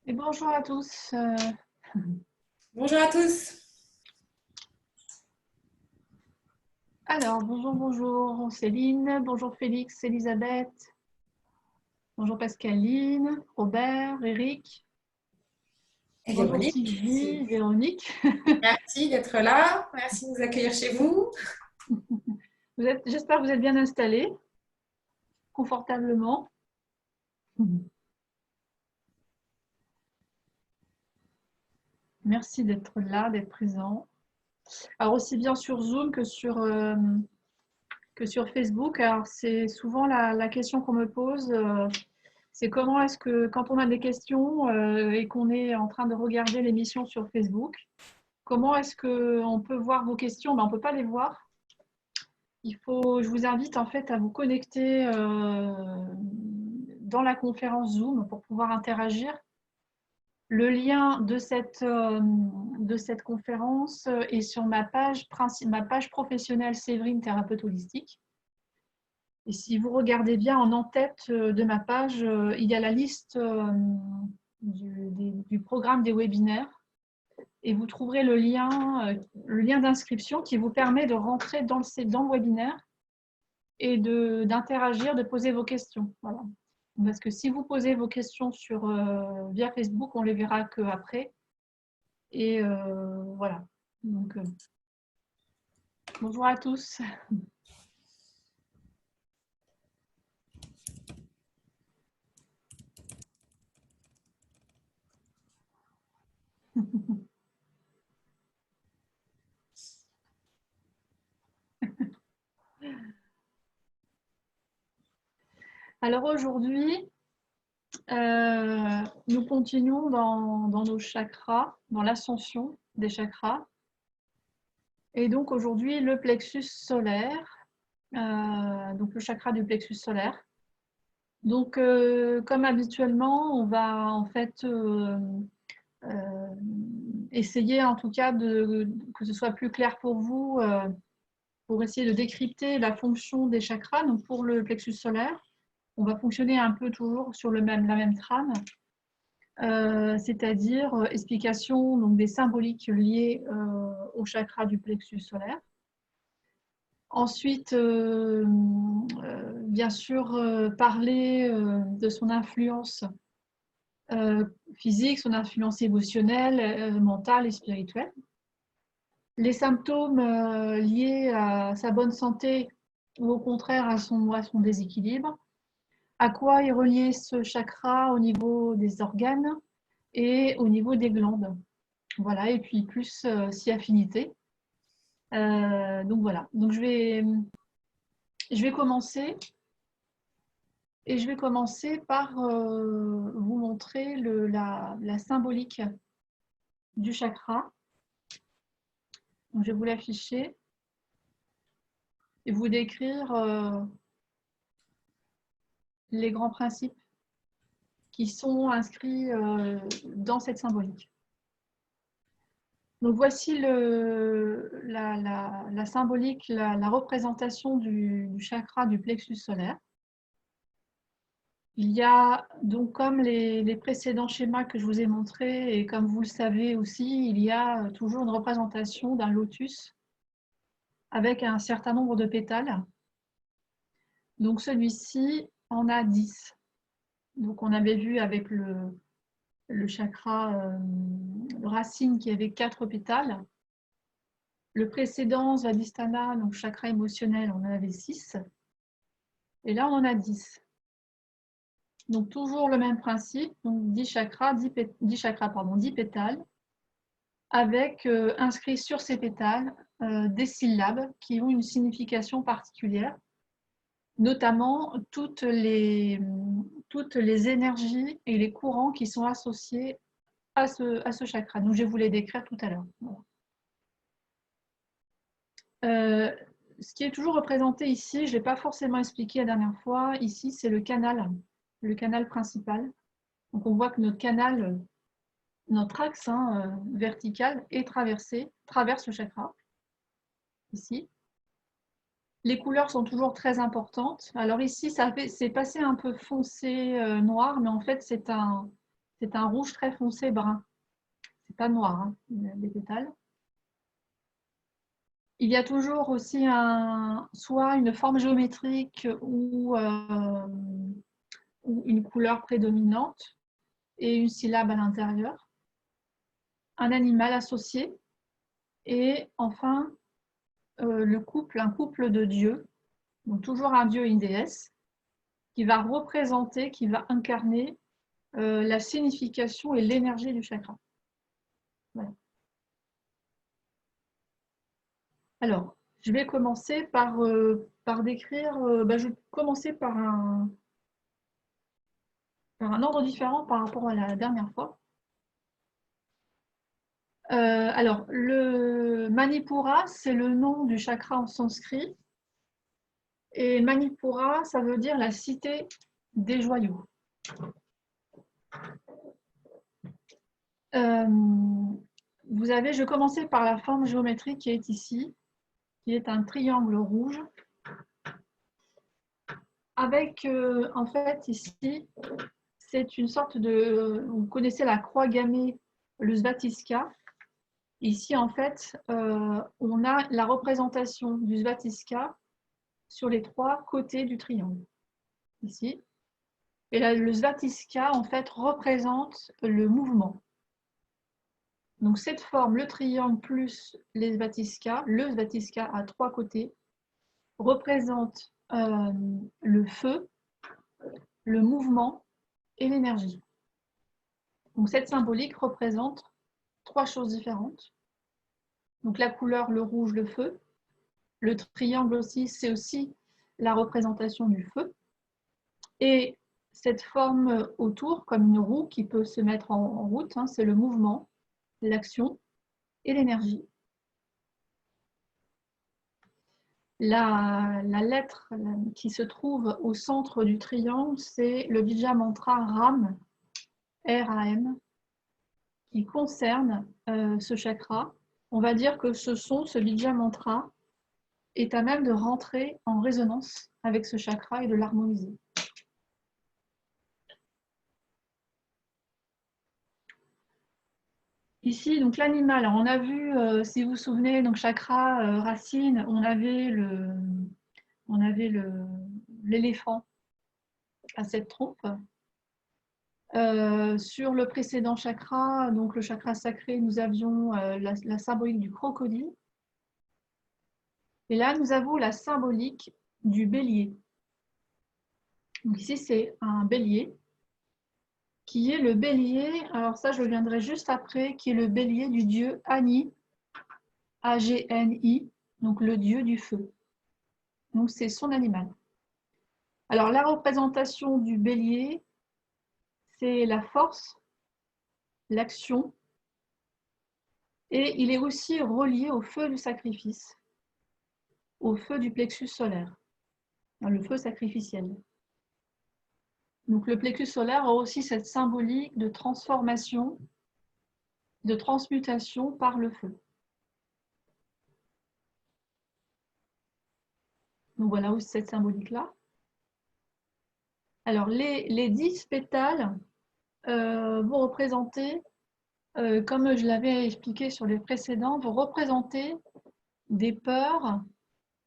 Et bonjour à tous. Bonjour à tous. Alors, bonjour Céline, bonjour Félix, Elisabeth, bonjour Pascaline, Robert, Eric, Et bonjour Véronique, Sylvie, Véronique. merci d'être là. Merci de nous accueillir chez vous. J'espère que vous êtes bien installés, confortablement. Merci d'être là, d'être présent. Alors, aussi bien sur Zoom que sur Facebook. Alors, c'est souvent la question qu'on me pose. C'est comment est-ce que, quand on a des questions et qu'on est en train de regarder l'émission sur Facebook, comment est-ce qu'on peut voir vos questions? Ben, on ne peut pas les voir. Je vous invite en fait à vous connecter dans la conférence Zoom pour pouvoir interagir. Le lien de cette conférence est sur ma page professionnelle Séverine Thérapeute Holistique. Et si vous regardez bien en en-tête de ma page, il y a la liste du programme des webinaires et vous trouverez le lien d'inscription qui vous permet de rentrer dans le webinaire et d'interagir, de poser vos questions. Voilà. Parce que si vous posez vos questions via Facebook, on les verra qu'après. Et voilà. Donc, bonjour à tous. Alors aujourd'hui, nous continuons dans nos chakras, dans l'ascension des chakras. Et donc aujourd'hui, le plexus solaire, donc le chakra du plexus solaire. Donc, comme habituellement, on va en fait essayer en tout cas que ce soit plus clair pour vous, pour essayer de décrypter la fonction des chakras. Donc pour le plexus solaire, on va fonctionner un peu toujours sur la même trame. C'est-à-dire explication donc, des symboliques liées au chakra du plexus solaire. Ensuite, bien sûr, parler de son influence physique, son influence émotionnelle, mentale et spirituelle. Les symptômes liés à sa bonne santé ou au contraire à son déséquilibre. À quoi est relié ce chakra au niveau des organes et au niveau des glandes. Voilà, et puis plus si affinité. Donc voilà, donc je vais commencer et je vais commencer par vous montrer la symbolique du chakra. Donc, je vais vous l'afficher et vous décrire les grands principes qui sont inscrits dans cette symbolique. Donc voici la symbolique, la représentation du chakra du plexus solaire. Il y a donc, comme les précédents schémas que je vous ai montrés, et comme vous le savez aussi, il y a toujours une représentation d'un lotus avec un certain nombre de pétales. Donc celui-ci en a 10. Donc on avait vu avec le chakra racine qui avait 4 pétales. Le précédent, Svadhisthana, donc chakra émotionnel, on en avait 6. Et là, on en a 10. Donc toujours le même principe, donc 10 chakras, 10 pétales, avec inscrit sur ces pétales des syllabes qui ont une signification particulière, notamment toutes les énergies et les courants qui sont associés à ce chakra. Donc je vais vous les décrire tout à l'heure. Voilà. Ce qui est toujours représenté ici, je ne l'ai pas forcément expliqué la dernière fois, ici c'est le canal principal. Donc on voit que notre canal, notre axe vertical est traverse le chakra, ici. Les couleurs sont toujours très importantes. Alors ici, c'est passé un peu foncé noir, mais en fait, C'est un rouge très foncé brun. C'est pas noir, hein, les pétales. Il y a toujours aussi soit une forme géométrique ou une couleur prédominante et une syllabe à l'intérieur, un animal associé et enfin un couple de dieux, donc toujours un dieu et une déesse, qui va représenter, qui va incarner la signification et l'énergie du chakra. Voilà. Alors, je vais commencer par décrire, je vais commencer par un ordre différent par rapport à la dernière fois. Alors, le Manipura, c'est le nom du chakra en sanskrit. Et Manipura, ça veut dire la cité des joyaux. Je vais commencer par la forme géométrique qui est ici, qui est un triangle rouge. Avec, en fait, ici, c'est une sorte de... Vous connaissez la croix gammée, le Svatiska. Ici, en fait, on a la représentation du Svatiska sur les 3 côtés du triangle. Ici. Et là, le Svatiska, en fait, représente le mouvement. Donc, cette forme, le triangle plus le Svatiska à 3 côtés, représente le feu, le mouvement et l'énergie. Donc, cette symbolique représente 3 choses différentes. Donc, la couleur, le rouge, le feu. Le triangle aussi, c'est aussi la représentation du feu. Et cette forme autour, comme une roue qui peut se mettre en route, hein, c'est le mouvement, l'action et l'énergie. La lettre qui se trouve au centre du triangle, c'est le Bija Mantra RAM, R-A-M, qui concerne ce chakra. On va dire que ce Bija Mantra est à même de rentrer en résonance avec ce chakra et de l'harmoniser. Ici, donc l'animal, on a vu, si vous vous souvenez, donc chakra, racine, on avait l'éléphant à 7 trompes. Sur le précédent chakra, donc le chakra sacré, nous avions la symbolique du crocodile. Et là, nous avons la symbolique du bélier. Donc ici, c'est un bélier qui est le bélier, alors ça, je reviendrai juste après, qui est le bélier du dieu Agni, A-G-N-I, donc le dieu du feu. Donc c'est son animal. Alors la représentation du bélier, c'est la force, l'action, et il est aussi relié au feu du sacrifice, au feu du plexus solaire, le feu sacrificiel. Donc le plexus solaire a aussi cette symbolique de transformation, de transmutation par le feu. Donc voilà aussi cette symbolique-là. Alors les 10 pétales vont représenter, comme je l'avais expliqué sur les précédents, vont représenter des peurs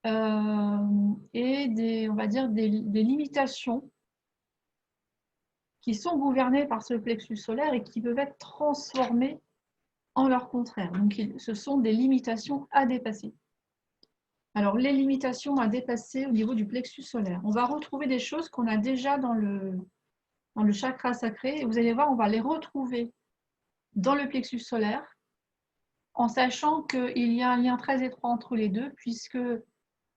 et on va dire des limitations qui sont gouvernées par ce plexus solaire et qui peuvent être transformées en leur contraire. Donc, ce sont des limitations à dépasser. Alors, les limitations à dépasser au niveau du plexus solaire. On va retrouver des choses qu'on a déjà dans le chakra sacré. Et vous allez voir, on va les retrouver dans le plexus solaire, en sachant qu'il y a un lien très étroit entre les deux, puisque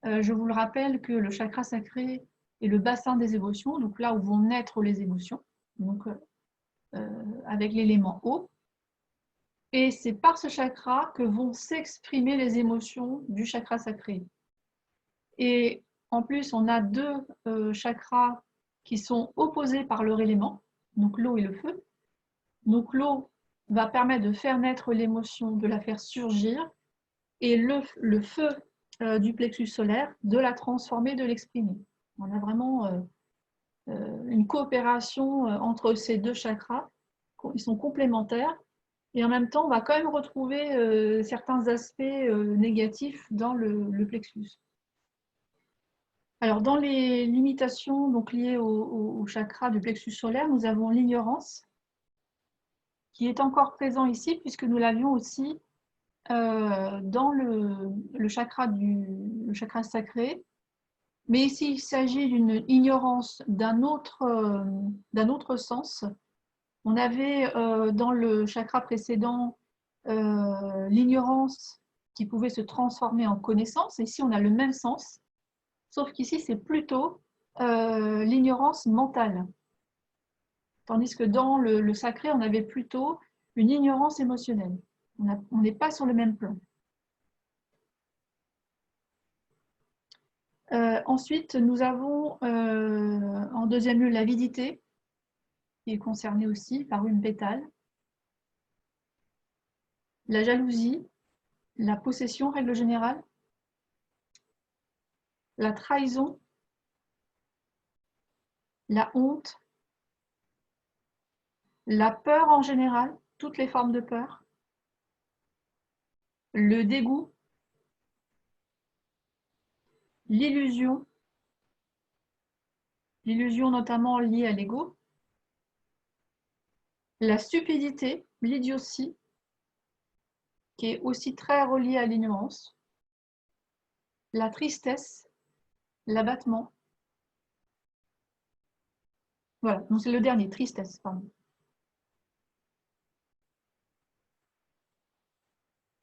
je vous le rappelle que le chakra sacré est le bassin des émotions, donc là où vont naître les émotions, donc avec l'élément eau. Et c'est par ce chakra que vont s'exprimer les émotions du chakra sacré. Et en plus, on a 2 chakras qui sont opposés par leur élément, donc l'eau et le feu. Donc l'eau va permettre de faire naître l'émotion, de la faire surgir, et le feu du plexus solaire, de la transformer, de l'exprimer. On a vraiment une coopération entre ces 2 chakras ils sont complémentaires. Et en même temps, on va quand même retrouver certains aspects négatifs dans le plexus. Alors, dans les limitations donc, liées au chakra du plexus solaire, nous avons l'ignorance, qui est encore présent ici, puisque nous l'avions aussi dans le chakra sacré. Mais ici, il s'agit d'une ignorance d'un autre sens. On avait dans le chakra précédent l'ignorance qui pouvait se transformer en connaissance. Ici, on a le même sens, sauf qu'ici, c'est plutôt l'ignorance mentale. Tandis que dans le sacré, on avait plutôt une ignorance émotionnelle. On n'est pas sur le même plan. Ensuite, nous avons en deuxième lieu l'avidité, qui est concernée aussi par une pétale. La jalousie, la possession, règle générale. La trahison, la honte, la peur en général, toutes les formes de peur. Le dégoût, l'illusion notamment liée à l'ego. La stupidité, l'idiotie, qui est aussi très reliée à l'ignorance. La tristesse, l'abattement. Voilà, donc c'est le dernier, tristesse, pardon.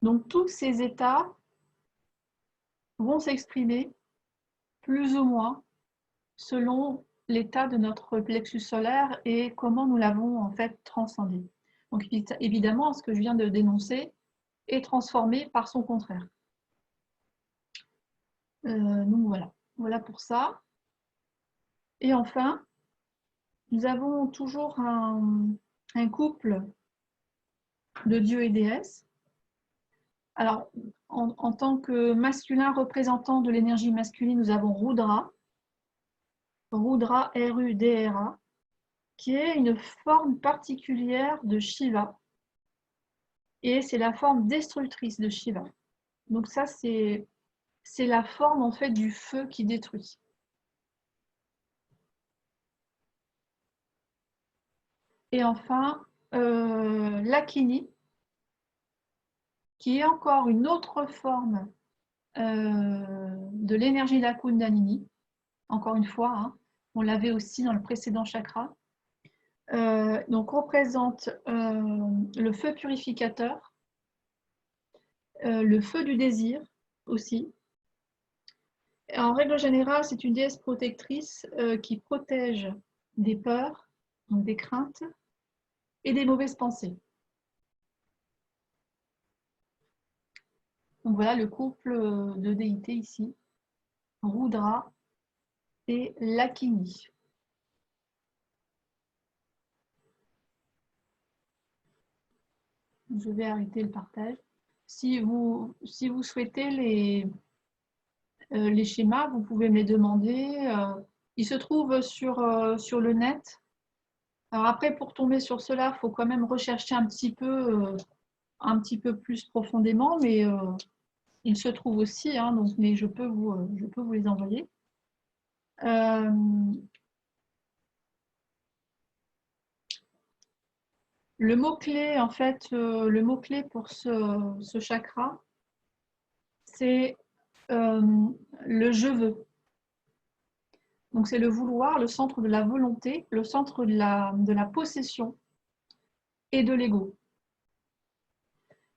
Donc tous ces états vont s'exprimer plus ou moins selon l'état de notre plexus solaire et comment nous l'avons en fait transcendé. Donc évidemment, ce que je viens de dénoncer est transformé par son contraire. Donc voilà pour ça. Et enfin, nous avons toujours un couple de dieux et déesses. Alors, en tant que masculin représentant de l'énergie masculine, nous avons Rudra, R-U-D-R-A, qui est une forme particulière de Shiva. Et c'est la forme destructrice de Shiva. Donc ça, c'est la forme en fait du feu qui détruit. Et enfin, l'Akini, qui est encore une autre forme de l'énergie de la Kundalini. Encore une fois, hein, on l'avait aussi dans le précédent chakra. Donc représente le feu purificateur, le feu du désir aussi. Et en règle générale, c'est une déesse protectrice qui protège des peurs, donc des craintes et des mauvaises pensées. Donc voilà le couple de déités ici, Rudra et Lakini. Je vais arrêter le partage. Si vous souhaitez les schémas, vous pouvez me les demander. Ils se trouvent sur le net. Alors après, pour tomber sur cela, il faut quand même rechercher un petit peu plus profondément, mais ils se trouvent aussi, hein, donc, mais je peux vous les envoyer. Le mot-clé, en fait, le mot-clé pour ce chakra, c'est le je veux. Donc c'est le vouloir, le centre de la volonté, le centre de la possession et de l'ego.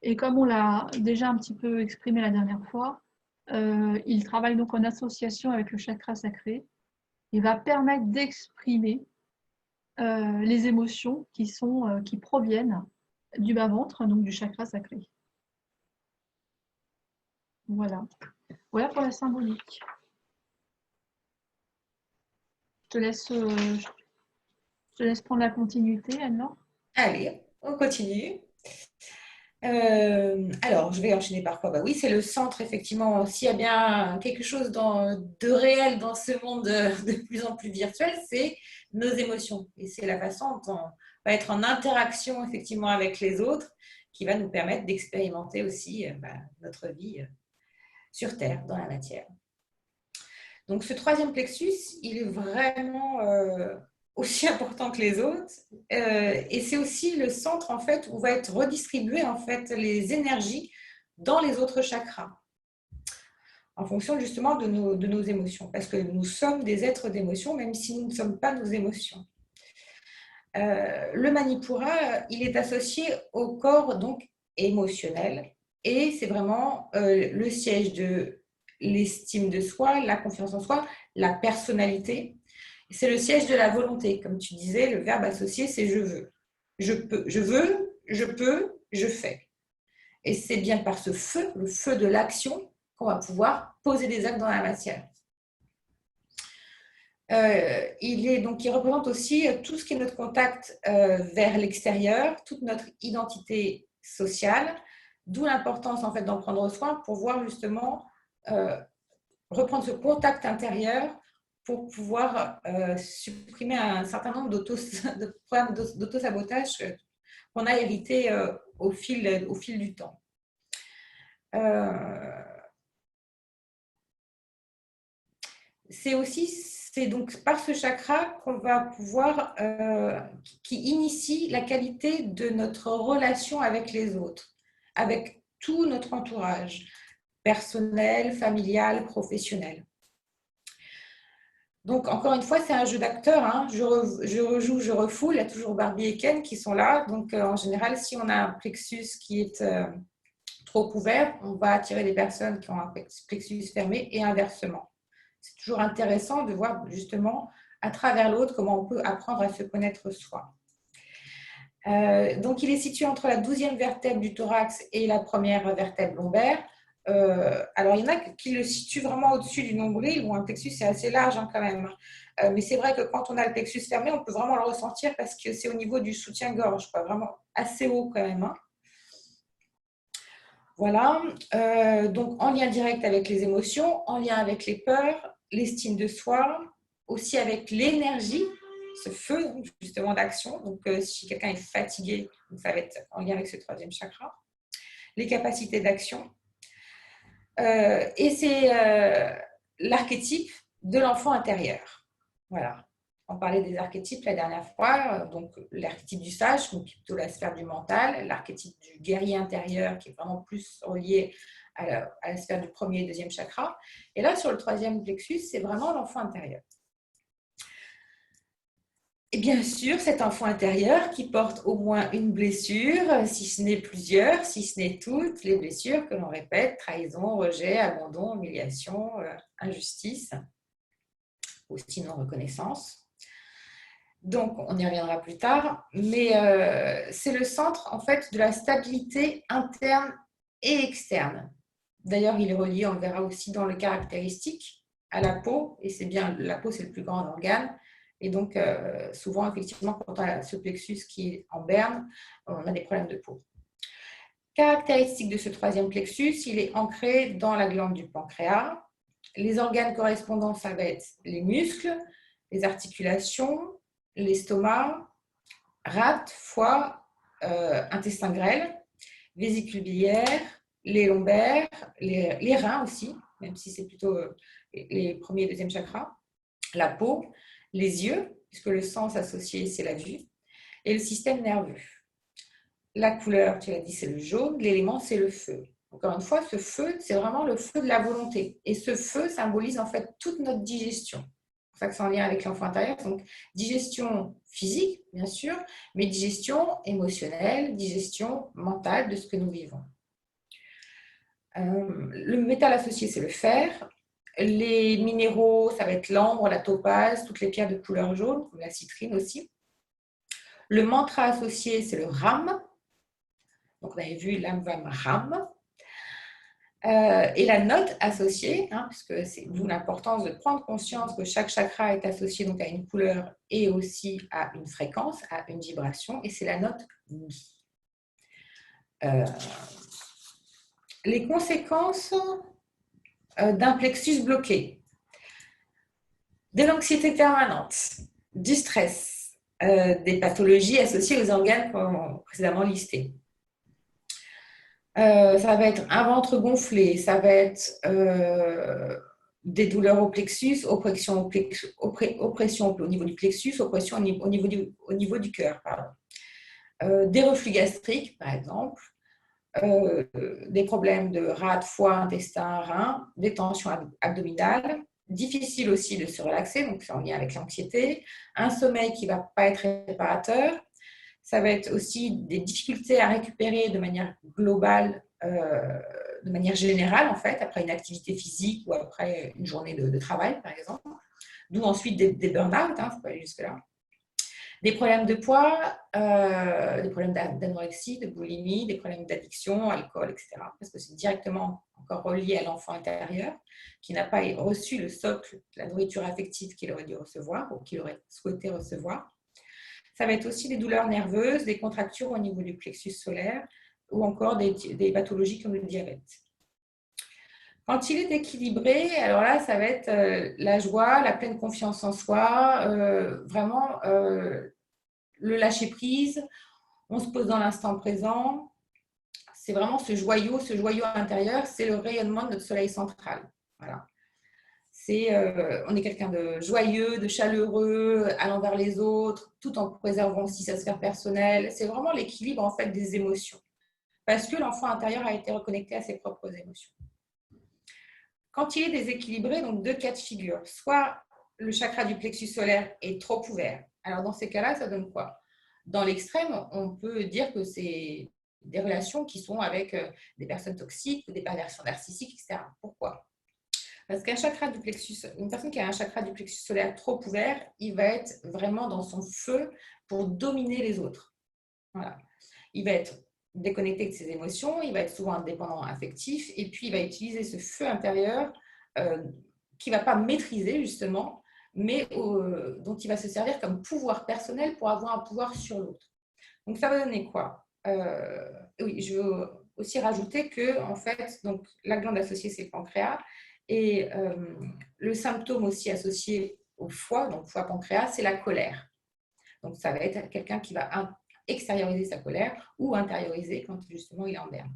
Et comme on l'a déjà un petit peu exprimé la dernière fois, il travaille donc en association avec le chakra sacré. Il va permettre d'exprimer les émotions qui proviennent du bas-ventre, donc du chakra sacré. Voilà. Voilà pour la symbolique. Je te laisse prendre la continuité, Anne-Laure. Allez, on continue. Alors, je vais enchaîner par quoi? Bah oui, c'est le centre, effectivement. S'il y a bien quelque chose de réel dans ce monde de plus en plus virtuel, c'est nos émotions. Et c'est la façon dont va être en interaction effectivement avec les autres, qui va nous permettre d'expérimenter aussi notre vie sur Terre, dans la matière. Donc ce troisième plexus, il est vraiment aussi important que les autres, et c'est aussi le centre en fait où va être redistribué en fait les énergies dans les autres chakras, en fonction justement de nos émotions, parce que nous sommes des êtres d'émotions, même si nous ne sommes pas nos émotions. Le Manipura, il est associé au corps donc émotionnel, et c'est vraiment le siège de l'estime de soi, la confiance en soi, la personnalité. C'est le siège de la volonté. Comme tu disais, le verbe associé, c'est je veux. Je peux, je veux, je peux, je fais. Et c'est bien par ce feu, le feu de l'action, qu'on va pouvoir poser des actes dans la matière. Il représente aussi tout ce qui est notre contact vers l'extérieur, toute notre identité sociale, d'où l'importance en fait d'en prendre soin pour pouvoir justement reprendre ce contact intérieur pour pouvoir supprimer un certain nombre de problèmes d'autosabotage qu'on a hérités au fil du temps. C'est donc par ce chakra qu'on va pouvoir, qui initie la qualité de notre relation avec les autres, avec tout notre entourage, personnel, familial, professionnel. Donc, encore une fois, c'est un jeu d'acteurs. Hein. Je rejoue, je refoule. Il y a toujours Barbie et Ken qui sont là. Donc, en général, si on a un plexus qui est trop couvert, on va attirer des personnes qui ont un plexus fermé et inversement. C'est toujours intéressant de voir justement à travers l'autre comment on peut apprendre à se connaître soi. Donc, il est situé entre la 12e vertèbre du thorax et la première vertèbre lombaire. Alors, il y en a qui le situent vraiment au-dessus du nombril, où un plexus c'est assez large hein, quand même. Mais c'est vrai que quand on a le plexus fermé, on peut vraiment le ressentir parce que c'est au niveau du soutien-gorge, vraiment assez haut quand même. Hein. Voilà, donc en lien direct avec les émotions, en lien avec les peurs, l'estime de soi, aussi avec l'énergie, ce feu justement d'action. Donc si quelqu'un est fatigué, ça va être en lien avec ce troisième chakra. Les capacités d'action. Et c'est l'archétype de l'enfant intérieur. Voilà. On parlait des archétypes la dernière fois, donc l'archétype du sage, donc plutôt la sphère du mental, l'archétype du guerrier intérieur, qui est vraiment plus relié à la sphère du premier et deuxième chakra. Et là, sur le troisième plexus, c'est vraiment l'enfant intérieur. Et bien sûr, cet enfant intérieur qui porte au moins une blessure, si ce n'est plusieurs, si ce n'est toutes les blessures que l'on répète, trahison, rejet, abandon, humiliation, injustice, aussi non-reconnaissance. Donc, on y reviendra plus tard, mais c'est le centre en fait de la stabilité interne et externe. D'ailleurs, il est relié, on le verra aussi dans le caractéristique, à la peau, et c'est bien, la peau c'est le plus grand organe, et donc souvent effectivement quand on a ce plexus qui est en berne, on a des problèmes de peau. Caractéristique de ce troisième plexus, il est ancré dans la glande du pancréas. Les organes correspondants, ça va être les muscles, les articulations, l'estomac, rate, foie, intestin grêle, vésicule biliaire, les lombaires, les reins aussi, même si c'est plutôt les premiers et deuxième chakras, la peau, les yeux, puisque le sens associé, c'est la vue, et le système nerveux. La couleur, tu l'as dit, c'est le jaune, l'élément, c'est le feu. Encore une fois, ce feu, c'est vraiment le feu de la volonté. Et ce feu symbolise en fait toute notre digestion. C'est pour ça que c'est en lien avec l'enfant intérieur. Donc, digestion physique, bien sûr, mais digestion émotionnelle, digestion mentale de ce que nous vivons. Le métal associé, c'est le fer. Les minéraux, ça va être l'ambre, la topaze, toutes les pierres de couleur jaune, comme la citrine aussi. Le mantra associé, c'est le ram. Donc, on avait vu l'âme va ram. Et la note associée, hein, puisque c'est d'où l'importance de prendre conscience que chaque chakra est associé donc à une couleur et aussi à une fréquence, à une vibration, et c'est la note mi. Les conséquences d'un plexus bloqué, de l'anxiété permanente, du stress, des pathologies associées aux organes précédemment listés. Ça va être un ventre gonflé, ça va être des douleurs au plexus, oppression au niveau du plexus, oppression au niveau du cœur, pardon. Des reflux gastriques, par exemple, des problèmes de rate, foie, intestin, rein, des tensions abdominales, difficile aussi de se relaxer, donc c'est en lien avec l'anxiété, un sommeil qui ne va pas être réparateur. Ça va être aussi des difficultés à récupérer de manière globale, de manière générale, en fait, après une activité physique ou après une journée de travail, par exemple. D'où ensuite des burn-out, il faut aller jusque-là. Des problèmes de poids, des problèmes d'anorexie, de boulimie, des problèmes d'addiction, alcool, etc. Parce que c'est directement encore relié à l'enfant intérieur qui n'a pas reçu le socle, la nourriture affective qu'il aurait dû recevoir ou qu'il aurait souhaité recevoir. Ça va être aussi des douleurs nerveuses, des contractures au niveau du plexus solaire ou encore des pathologies comme le diabète. Quand il est équilibré, alors là, ça va être la joie, la pleine confiance en soi, vraiment le lâcher-prise, on se pose dans l'instant présent. C'est vraiment ce joyau intérieur, c'est le rayonnement de notre soleil central. Voilà. On est quelqu'un de joyeux, de chaleureux, allant vers les autres, tout en préservant aussi sa sphère personnelle. C'est vraiment l'équilibre en fait des émotions, parce que l'enfant intérieur a été reconnecté à ses propres émotions. Quand il est déséquilibré, donc deux cas de figure, soit le chakra du plexus solaire est trop ouvert. Alors dans ces cas-là, ça donne quoi? Dans l'extrême, on peut dire que c'est des relations qui sont avec des personnes toxiques ou des perversions narcissiques, etc. Pourquoi? Parce qu'un chakra du plexus, une personne qui a un chakra du plexus solaire trop ouvert, il va être vraiment dans son feu pour dominer les autres. Voilà. Il va être déconnecté de ses émotions, il va être souvent indépendant affectif, et puis il va utiliser ce feu intérieur qu'il ne va pas maîtriser justement, mais dont il va se servir comme pouvoir personnel pour avoir un pouvoir sur l'autre. Donc ça va donner quoi? Oui, je veux aussi rajouter que en fait, donc, la glande associée c'est le pancréas, et le symptôme aussi associé au foie, donc foie-pancréas, c'est la colère. Donc ça va être quelqu'un qui va extérioriser sa colère ou intérioriser quand justement il est en berne.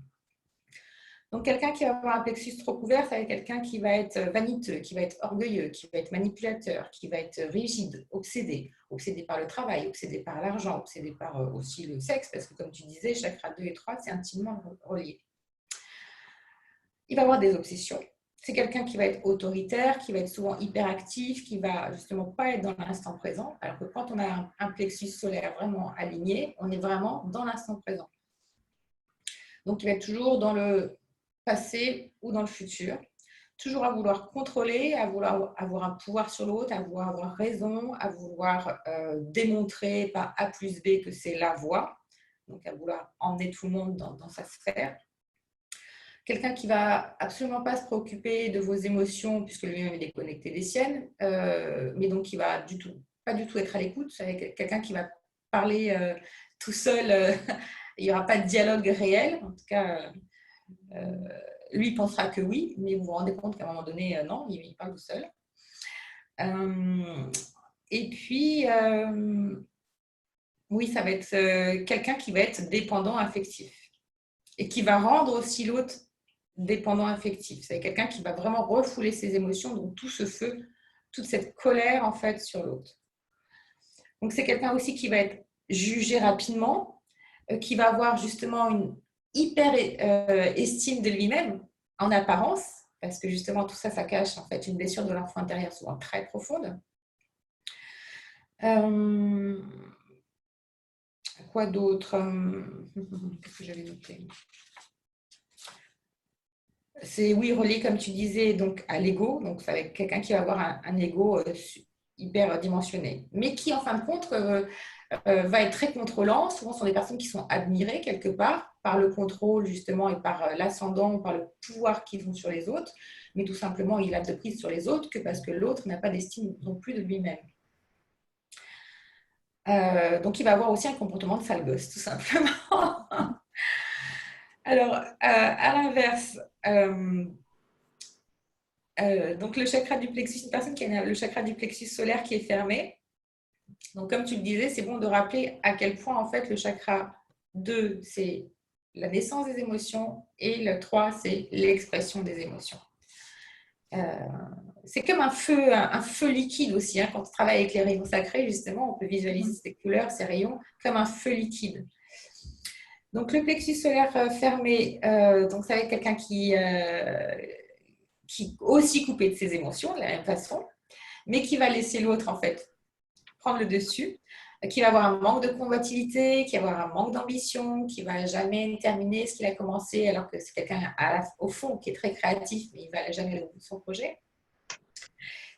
Donc quelqu'un qui va avoir un plexus trop ouvert, ça va être quelqu'un qui va être vaniteux, qui va être orgueilleux, qui va être manipulateur, qui va être rigide, obsédé par le travail, obsédé par l'argent, obsédé par aussi le sexe, parce que comme tu disais, chakra 2 et 3, c'est intimement relié. Il va avoir des obsessions. C'est quelqu'un qui va être autoritaire, qui va être souvent hyperactif, qui va justement pas être dans l'instant présent, alors que quand on a un plexus solaire vraiment aligné, on est vraiment dans l'instant présent. Donc il va être toujours dans le passé ou dans le futur, toujours à vouloir contrôler, à vouloir avoir un pouvoir sur l'autre, à vouloir avoir raison, à vouloir démontrer par A plus B que c'est la voie, donc à vouloir emmener tout le monde dans sa sphère. Quelqu'un qui va absolument pas se préoccuper de vos émotions, puisque lui-même est déconnecté des siennes, mais donc qui va pas du tout être à l'écoute. C'est quelqu'un qui va parler tout seul, il n'y aura pas de dialogue réel. En tout cas, lui pensera que oui, mais vous vous rendez compte qu'à un moment donné, non, il parle tout seul. Et puis, oui, ça va être quelqu'un qui va être dépendant affectif et qui va rendre aussi l'autre dépendant affectif. C'est quelqu'un qui va vraiment refouler ses émotions, donc tout ce feu, toute cette colère en fait sur l'autre. Donc c'est quelqu'un aussi qui va être jugé rapidement, qui va avoir justement une hyper estime de lui-même en apparence, parce que justement tout ça, ça cache en fait une blessure de l'enfant intérieur souvent très profonde. Quoi d'autre? Qu'est-ce que j'avais noté? C'est, oui, relié, comme tu disais, donc, à l'ego. Donc, ça va être quelqu'un qui va avoir un ego hyper dimensionné, mais qui, en fin de compte, va être très contrôlant. Souvent, ce sont des personnes qui sont admirées quelque part par le contrôle, justement, et par l'ascendant, par le pouvoir qu'ils ont sur les autres. Mais tout simplement, il a de prise sur les autres que parce que l'autre n'a pas d'estime non plus de lui-même. Donc, il va avoir aussi un comportement de sale gosse, tout simplement. Alors, à l'inverse, donc le chakra du plexus, une personne qui a le chakra du plexus solaire qui est fermé, Donc, comme tu le disais, c'est bon de rappeler à quel point, en fait, le chakra 2, c'est la naissance des émotions et le 3, c'est l'expression des émotions. Euh, c'est comme un feu liquide aussi. Hein. Quand on travaille avec les rayons sacrés, justement, on peut visualiser ces couleurs, ces rayons, comme un feu liquide. Donc, le plexus solaire fermé, donc ça va être quelqu'un qui aussi coupé de ses émotions de la même façon, mais qui va laisser l'autre, en fait, prendre le dessus, qui va avoir un manque de combativité, qui va avoir un manque d'ambition, qui va jamais terminer ce qu'il a commencé, alors que c'est quelqu'un au fond qui est très créatif, mais il va jamais aller au bout de son projet.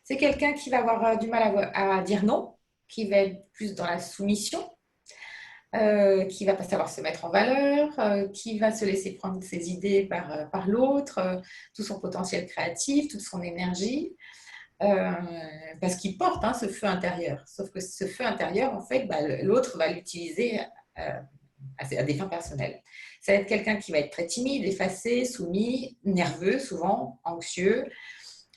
C'est quelqu'un qui va avoir du mal à dire non, qui va être plus dans la soumission, qui va pas savoir se mettre en valeur, qui va se laisser prendre ses idées par l'autre, tout son potentiel créatif, toute son énergie, parce qu'il porte ce feu intérieur. Sauf que ce feu intérieur, en fait, l'autre va l'utiliser à des fins personnelles. Ça va être quelqu'un qui va être très timide, effacé, soumis, nerveux souvent, anxieux,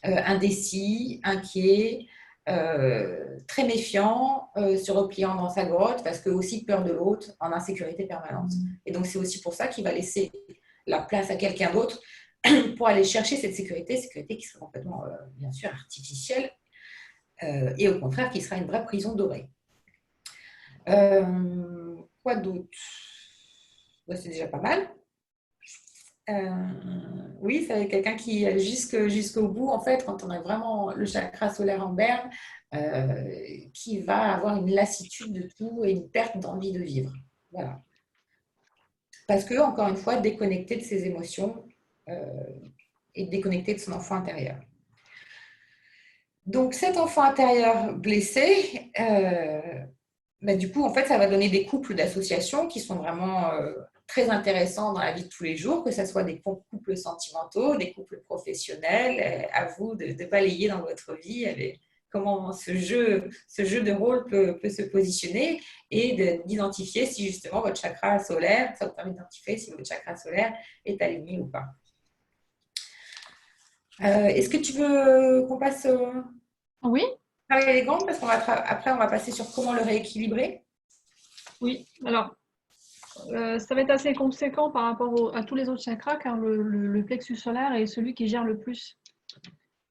indécis, inquiet, très méfiant, se repliant dans sa grotte parce que aussi peur de l'autre, en insécurité permanente. Et donc c'est aussi pour ça qu'il va laisser la place à quelqu'un d'autre pour aller chercher cette sécurité qui sera complètement, bien sûr, artificielle et au contraire qui sera une vraie prison dorée. Quoi d'autre? C'est déjà pas mal. Oui, c'est quelqu'un qui, jusqu'au bout, en fait, quand on a vraiment le chakra solaire en berne, qui va avoir une lassitude de tout et une perte d'envie de vivre. Voilà. Parce que, encore une fois, déconnecté de ses émotions et déconnecté de son enfant intérieur. Donc, cet enfant intérieur blessé, du coup, en fait, ça va donner des couples d'associations qui sont vraiment très intéressants dans la vie de tous les jours, que ce soit des couples sentimentaux, des couples professionnels. À vous de balayer dans votre vie avec comment ce jeu de rôle peut se positionner et d'identifier si justement votre chakra solaire, ça vous permet d'identifier si votre chakra solaire est aligné ou pas. Est-ce que tu veux qu'on passe Oui. travailler les grandes parce qu'après on va passer sur comment le rééquilibrer? Oui, alors ça va être assez conséquent par rapport à tous les autres chakras car le plexus solaire est celui qui gère le plus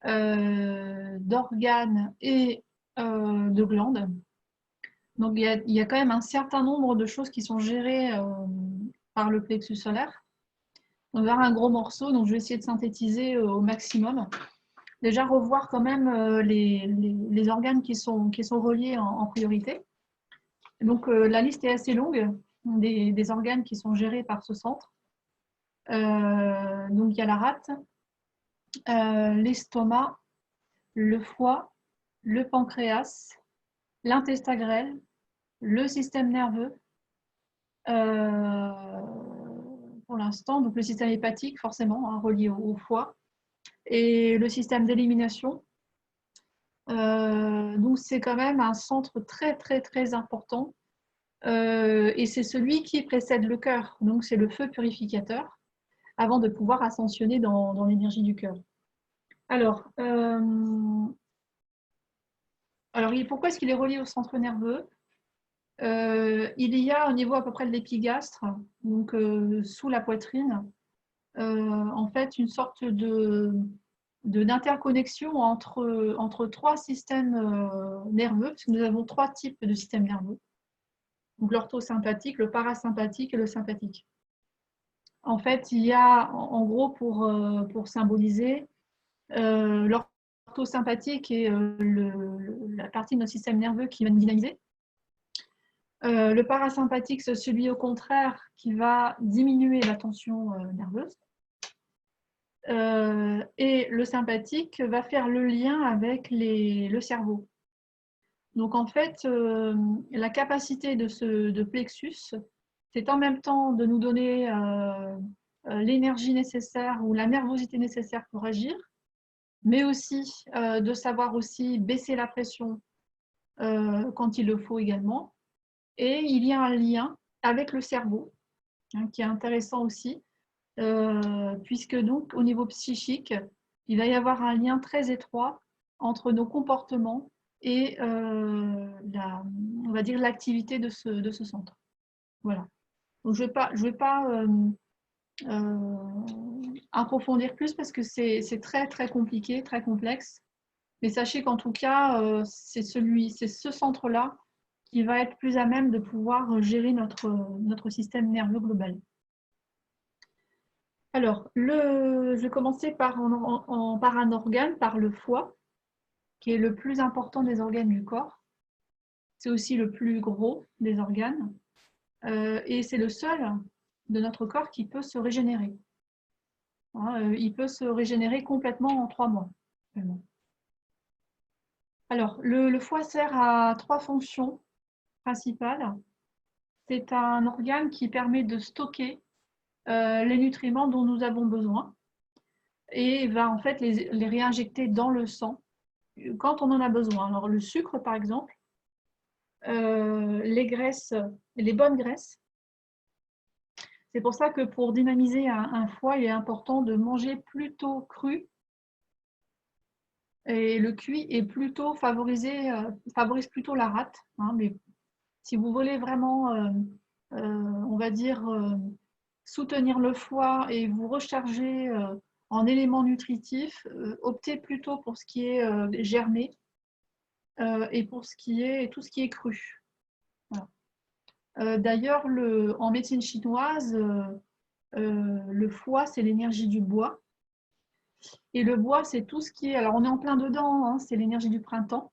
d'organes et de glandes. Donc il y a quand même un certain nombre de choses qui sont gérées par le plexus solaire. On va avoir un gros morceau, donc je vais essayer de synthétiser au maximum. Déjà revoir quand même les organes qui sont reliés en priorité. Donc la liste est assez longue des organes qui sont gérés par ce centre. Donc il y a la rate, l'estomac, le foie, le pancréas, l'intestin grêle, le système nerveux, pour l'instant, donc le système hépatique forcément relié au foie, et le système d'élimination. Donc c'est quand même un centre très très très important et c'est celui qui précède le cœur, donc c'est le feu purificateur avant de pouvoir ascensionner dans l'énergie du cœur. Alors, pourquoi est-ce qu'il est relié au centre nerveux? Il y a au niveau à peu près de l'épigastre, donc sous la poitrine, en fait une sorte d'interconnexion entre trois systèmes nerveux, parce que nous avons trois types de systèmes nerveux. Donc l'orthosympathique, le parasympathique et le sympathique. En fait, il y a, en gros, pour symboliser, l'orthosympathique est la partie de notre système nerveux qui va nous dynamiser. Le parasympathique, c'est celui au contraire qui va diminuer la tension nerveuse. Et le sympathique va faire le lien avec le cerveau. Donc en fait, la capacité de plexus, c'est en même temps de nous donner l'énergie nécessaire ou la nervosité nécessaire pour agir, mais aussi de savoir aussi baisser la pression quand il le faut également. Et il y a un lien avec le cerveau, qui est intéressant aussi, puisque donc au niveau psychique, il va y avoir un lien très étroit entre nos comportements et on va dire l'activité de ce centre. Voilà. Donc, je ne vais pas approfondir plus parce que c'est très, très compliqué, très complexe. Mais sachez qu'en tout cas, c'est ce centre-là qui va être plus à même de pouvoir gérer notre système nerveux global. Alors, je vais commencer par un organe, par le foie, qui est le plus important des organes du corps. C'est aussi le plus gros des organes. Et c'est le seul de notre corps qui peut se régénérer. Il peut se régénérer complètement en 3 mois. Alors, le foie sert à 3 fonctions principales. C'est un organe qui permet de stocker les nutriments dont nous avons besoin et va en fait les réinjecter dans le sang quand on en a besoin. Alors, le sucre, par exemple, les graisses, les bonnes graisses. C'est pour ça que pour dynamiser un foie, il est important de manger plutôt cru. Et le cuit est plutôt favorise plutôt la rate. Mais si vous voulez vraiment, on va dire, soutenir le foie et vous recharger en éléments nutritifs, optez plutôt pour ce qui est germé et pour tout ce qui est cru. Voilà. D'ailleurs, en médecine chinoise, le foie, c'est l'énergie du bois. Et le bois, c'est tout ce qui est... Alors, on est en plein dedans, c'est l'énergie du printemps.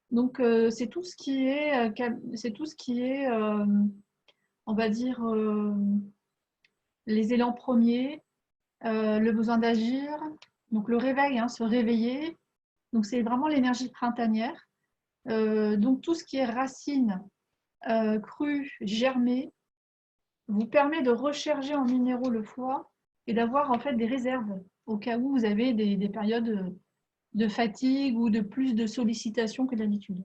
Donc, c'est tout ce qui est, on va dire, les élans premiers, le besoin d'agir, donc le réveil, se réveiller. Donc, c'est vraiment l'énergie printanière. Donc, tout ce qui est racines, crues, germées, vous permet de recharger en minéraux le foie et d'avoir en fait des réserves au cas où vous avez des périodes de fatigue ou de plus de sollicitation que d'habitude.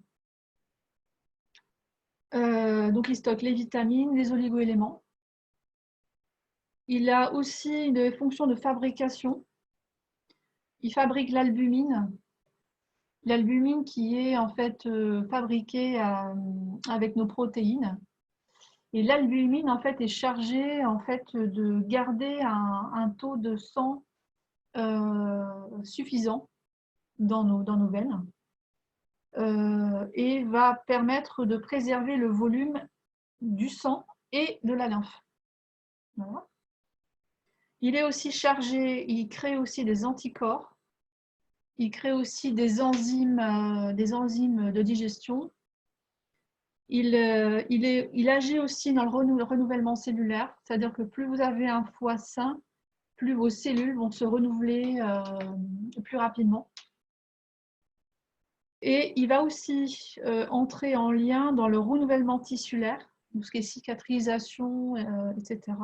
Donc, il stocke les vitamines, les oligo-éléments. Il a aussi une fonction de fabrication. Il fabrique l'albumine. L'albumine qui est en fait fabriquée avec nos protéines. Et l'albumine en fait est chargée en fait de garder un taux de sang suffisant dans nos veines et va permettre de préserver le volume du sang et de la lymphe. Voilà. Il est aussi chargé, il crée aussi des anticorps, il crée aussi des enzymes de digestion. Il agit aussi dans le renouvellement cellulaire, c'est-à-dire que plus vous avez un foie sain, plus vos cellules vont se renouveler plus rapidement. Et il va aussi entrer en lien dans le renouvellement tissulaire, tout ce qui est cicatrisation, etc.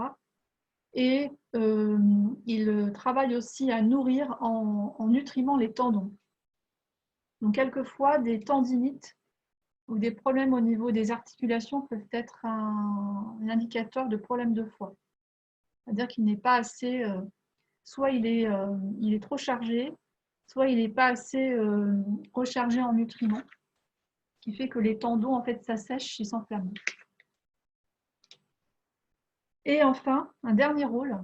Et il travaille aussi à nourrir en nutriments les tendons. Donc, quelquefois, des tendinites ou des problèmes au niveau des articulations peuvent être un indicateur de problème de foie. C'est-à-dire qu'il n'est pas assez, soit il est trop chargé, soit il n'est pas assez rechargé en nutriments, ce qui fait que les tendons en fait s'assèchent et s'enflamment. Et enfin, un dernier rôle.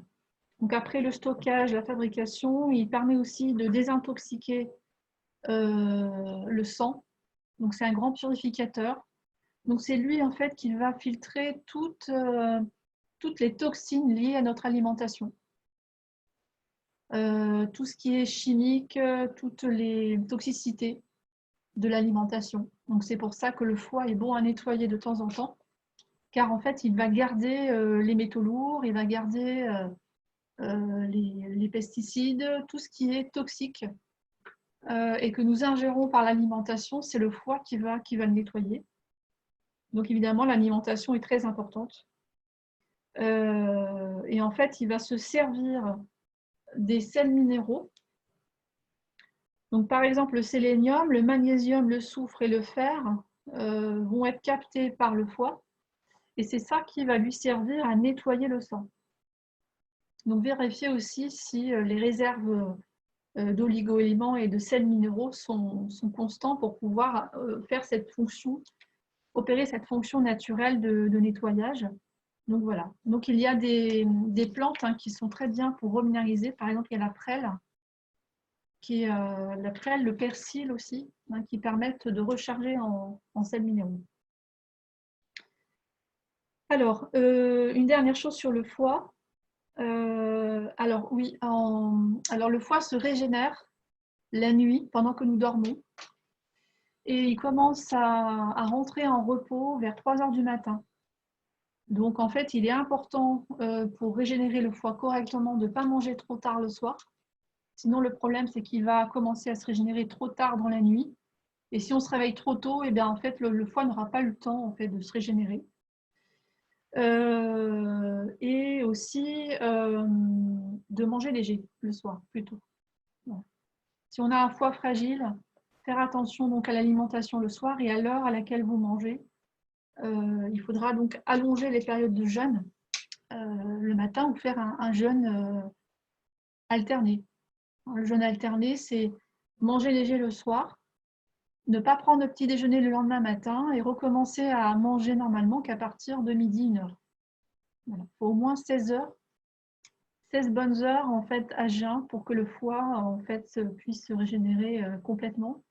Donc après le stockage, la fabrication, il permet aussi de désintoxiquer le sang. Donc c'est un grand purificateur. Donc c'est lui en fait qui va filtrer toutes les toxines liées à notre alimentation. Tout ce qui est chimique, toutes les toxicités de l'alimentation. Donc c'est pour ça que le foie est bon à nettoyer de temps en temps, car en fait il va garder les métaux lourds, il va garder les pesticides, tout ce qui est toxique et que nous ingérons par l'alimentation, c'est le foie qui va le nettoyer. Donc évidemment, l'alimentation est très importante. Et en fait, il va se servir des sels minéraux. Donc par exemple, le sélénium, le magnésium, le soufre et le fer vont être captés par le foie. Et c'est ça qui va lui servir à nettoyer le sang. Donc vérifiez aussi si les réserves d'oligo-éléments et de sels minéraux sont constants pour pouvoir faire cette fonction, opérer cette fonction naturelle de nettoyage. Donc voilà. Donc il y a des plantes qui sont très bien pour reminéraliser. Par exemple, il y a la prêle, qui est la prêle, le persil aussi, qui permettent de recharger en sels minéraux. Alors, une dernière chose sur le foie. Alors oui, alors le foie se régénère la nuit pendant que nous dormons et il commence à rentrer en repos vers 3 heures du matin. Donc en fait, il est important pour régénérer le foie correctement de ne pas manger trop tard le soir. Sinon, le problème, c'est qu'il va commencer à se régénérer trop tard dans la nuit. Et si on se réveille trop tôt, eh bien, en fait, le foie n'aura pas le temps en fait, de se régénérer. Et aussi de manger léger le soir plutôt. Voilà. Si on a un foie fragile, faire attention donc à l'alimentation le soir et à l'heure à laquelle vous mangez. Il faudra donc allonger les périodes de jeûne le matin ou faire un jeûne alterné. Le jeûne alterné, c'est manger léger le soir, ne pas prendre le petit déjeuner le lendemain matin et recommencer à manger normalement qu'à partir de midi, 1h. Voilà. Il faut au moins 16 heures, 16 bonnes heures en fait à jeun pour que le foie en fait puisse se régénérer complètement.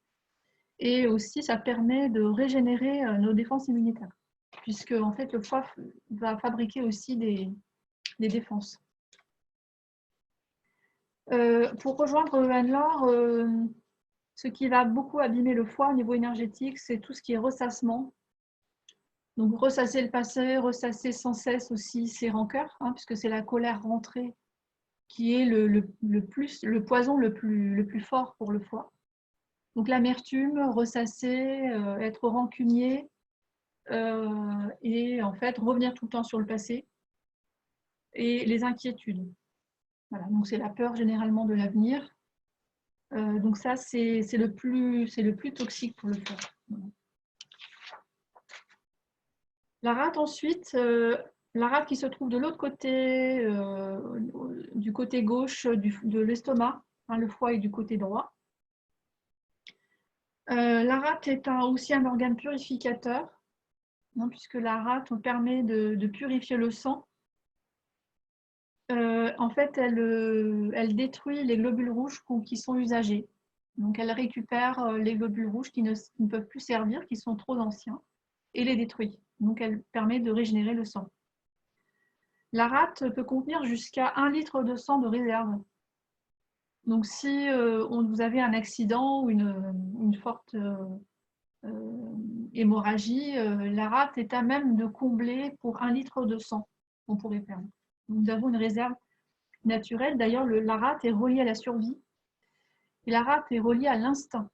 Et aussi, ça permet de régénérer nos défenses immunitaires, puisque en fait le foie va fabriquer aussi des défenses. Pour rejoindre Anne-Laure, ce qui va beaucoup abîmer le foie au niveau énergétique, c'est tout ce qui est ressassement. Donc ressasser le passé, ressasser sans cesse aussi ses rancœurs, puisque c'est la colère rentrée qui est le poison le plus fort pour le foie. Donc l'amertume, ressasser, être rancunier et en fait revenir tout le temps sur le passé et les inquiétudes. Voilà, donc c'est la peur généralement de l'avenir. Donc ça, c'est le plus toxique pour le foie. Voilà. La rate ensuite, la rate qui se trouve de l'autre côté, du côté gauche de l'estomac, le foie est du côté droit. La rate est aussi un organe purificateur, puisque la rate permet de purifier le sang. En fait, elle détruit les globules rouges qui sont usagés. Donc, elle récupère les globules rouges qui ne peuvent plus servir, qui sont trop anciens, et les détruit. Donc, elle permet de régénérer le sang. La rate peut contenir jusqu'à 1 litre de sang de réserve. Donc, si vous avez un accident ou une forte hémorragie, la rate est à même de combler pour 1 litre de sang qu'on pourrait perdre. Nous avons une réserve naturelle. D'ailleurs, la rate est reliée à la survie et la rate est reliée à l'instinct.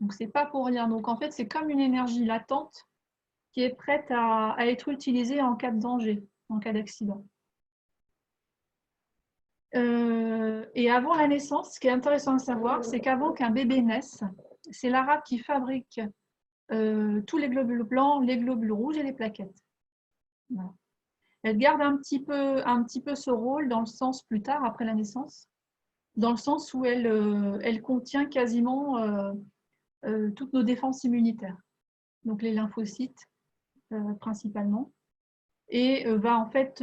Donc, c'est pas pour rien. Donc, en fait, c'est comme une énergie latente qui est prête à être utilisée en cas de danger, en cas d'accident. Et avant la naissance, ce qui est intéressant à savoir, c'est qu'avant qu'un bébé naisse, c'est la rate qui fabrique tous les globules blancs, les globules rouges et les plaquettes. Voilà. Elle garde un petit peu ce rôle dans le sens plus tard, après la naissance, dans le sens où elle contient quasiment toutes nos défenses immunitaires, donc les lymphocytes principalement, et va en fait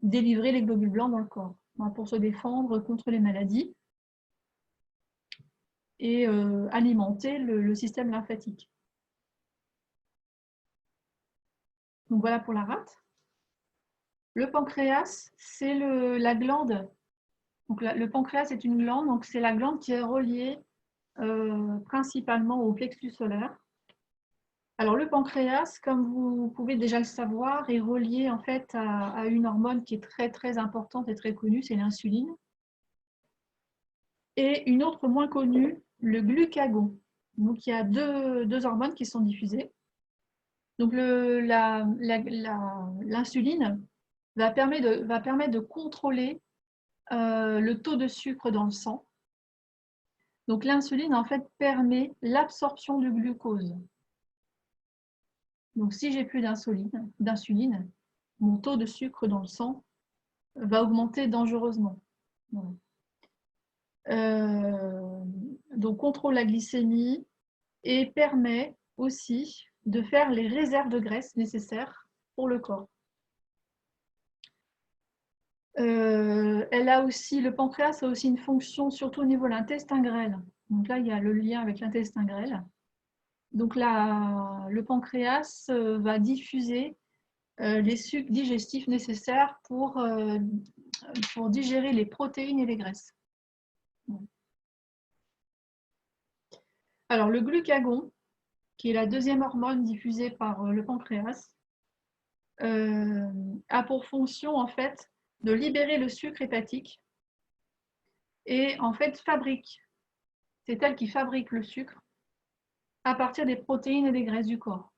délivrer les globules blancs dans le corps pour se défendre contre les maladies et alimenter le système lymphatique. Donc voilà pour la rate. Le pancréas, c'est la glande. Donc le pancréas est une glande, donc c'est la glande qui est reliée principalement au plexus solaire. Alors le pancréas, comme vous pouvez déjà le savoir, est relié en fait à une hormone qui est très très importante et très connue, c'est l'insuline. Et une autre moins connue, le glucagon. Donc il y a deux hormones qui sont diffusées. Donc l'insuline va permettre de contrôler le taux de sucre dans le sang. Donc l'insuline en fait permet l'absorption du glucose. Donc si j'ai plus d'insuline, mon taux de sucre dans le sang va augmenter dangereusement. Voilà. donc contrôle la glycémie et permet aussi de faire les réserves de graisse nécessaires pour le corps. Le pancréas a aussi une fonction, surtout au niveau de l'intestin grêle. Donc là, il y a le lien avec l'intestin grêle. Donc là, le pancréas va diffuser les sucs digestifs nécessaires pour digérer les protéines et les graisses. Alors, le glucagon, qui est la deuxième hormone diffusée par le pancréas, a pour fonction en fait de libérer le sucre hépatique et en fait c'est elle qui fabrique le sucre à partir des protéines et des graisses du corps.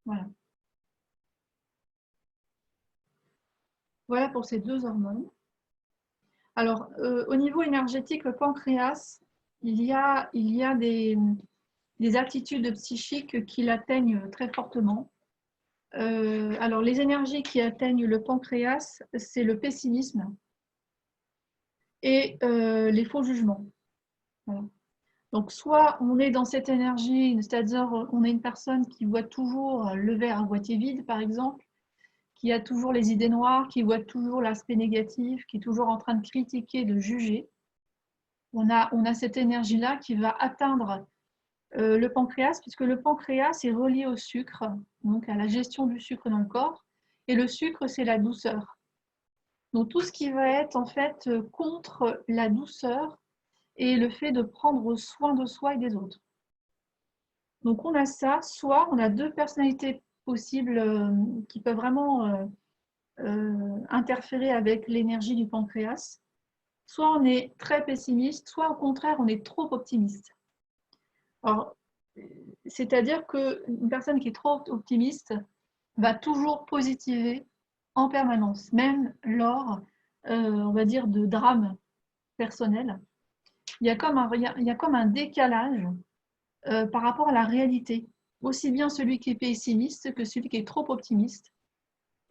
Voilà. Voilà pour ces deux hormones. Alors, au niveau énergétique, le pancréas, il y a des aptitudes psychiques qui l'atteignent très fortement. Alors, les énergies qui atteignent le pancréas, c'est le pessimisme et les faux jugements. Voilà. Donc, soit on est dans cette énergie, c'est-à-dire on est une personne qui voit toujours le verre à moitié vide, par exemple, qui a toujours les idées noires, qui voit toujours l'aspect négatif, qui est toujours en train de critiquer, de juger. On a cette énergie-là qui va atteindre le pancréas, puisque le pancréas est relié au sucre, donc à la gestion du sucre dans le corps. Et le sucre, c'est la douceur. Donc tout ce qui va être en fait contre la douceur et le fait de prendre soin de soi et des autres. Donc on a ça, soit on a deux personnalités possibles qui peuvent vraiment interférer avec l'énergie du pancréas. Soit on est très pessimiste, soit au contraire on est trop optimiste. Alors, c'est-à-dire qu'une personne qui est trop optimiste va toujours positiver en permanence, même lors, on va dire, de drames personnels. Il y a comme un décalage par rapport à la réalité. Aussi bien celui qui est pessimiste que celui qui est trop optimiste.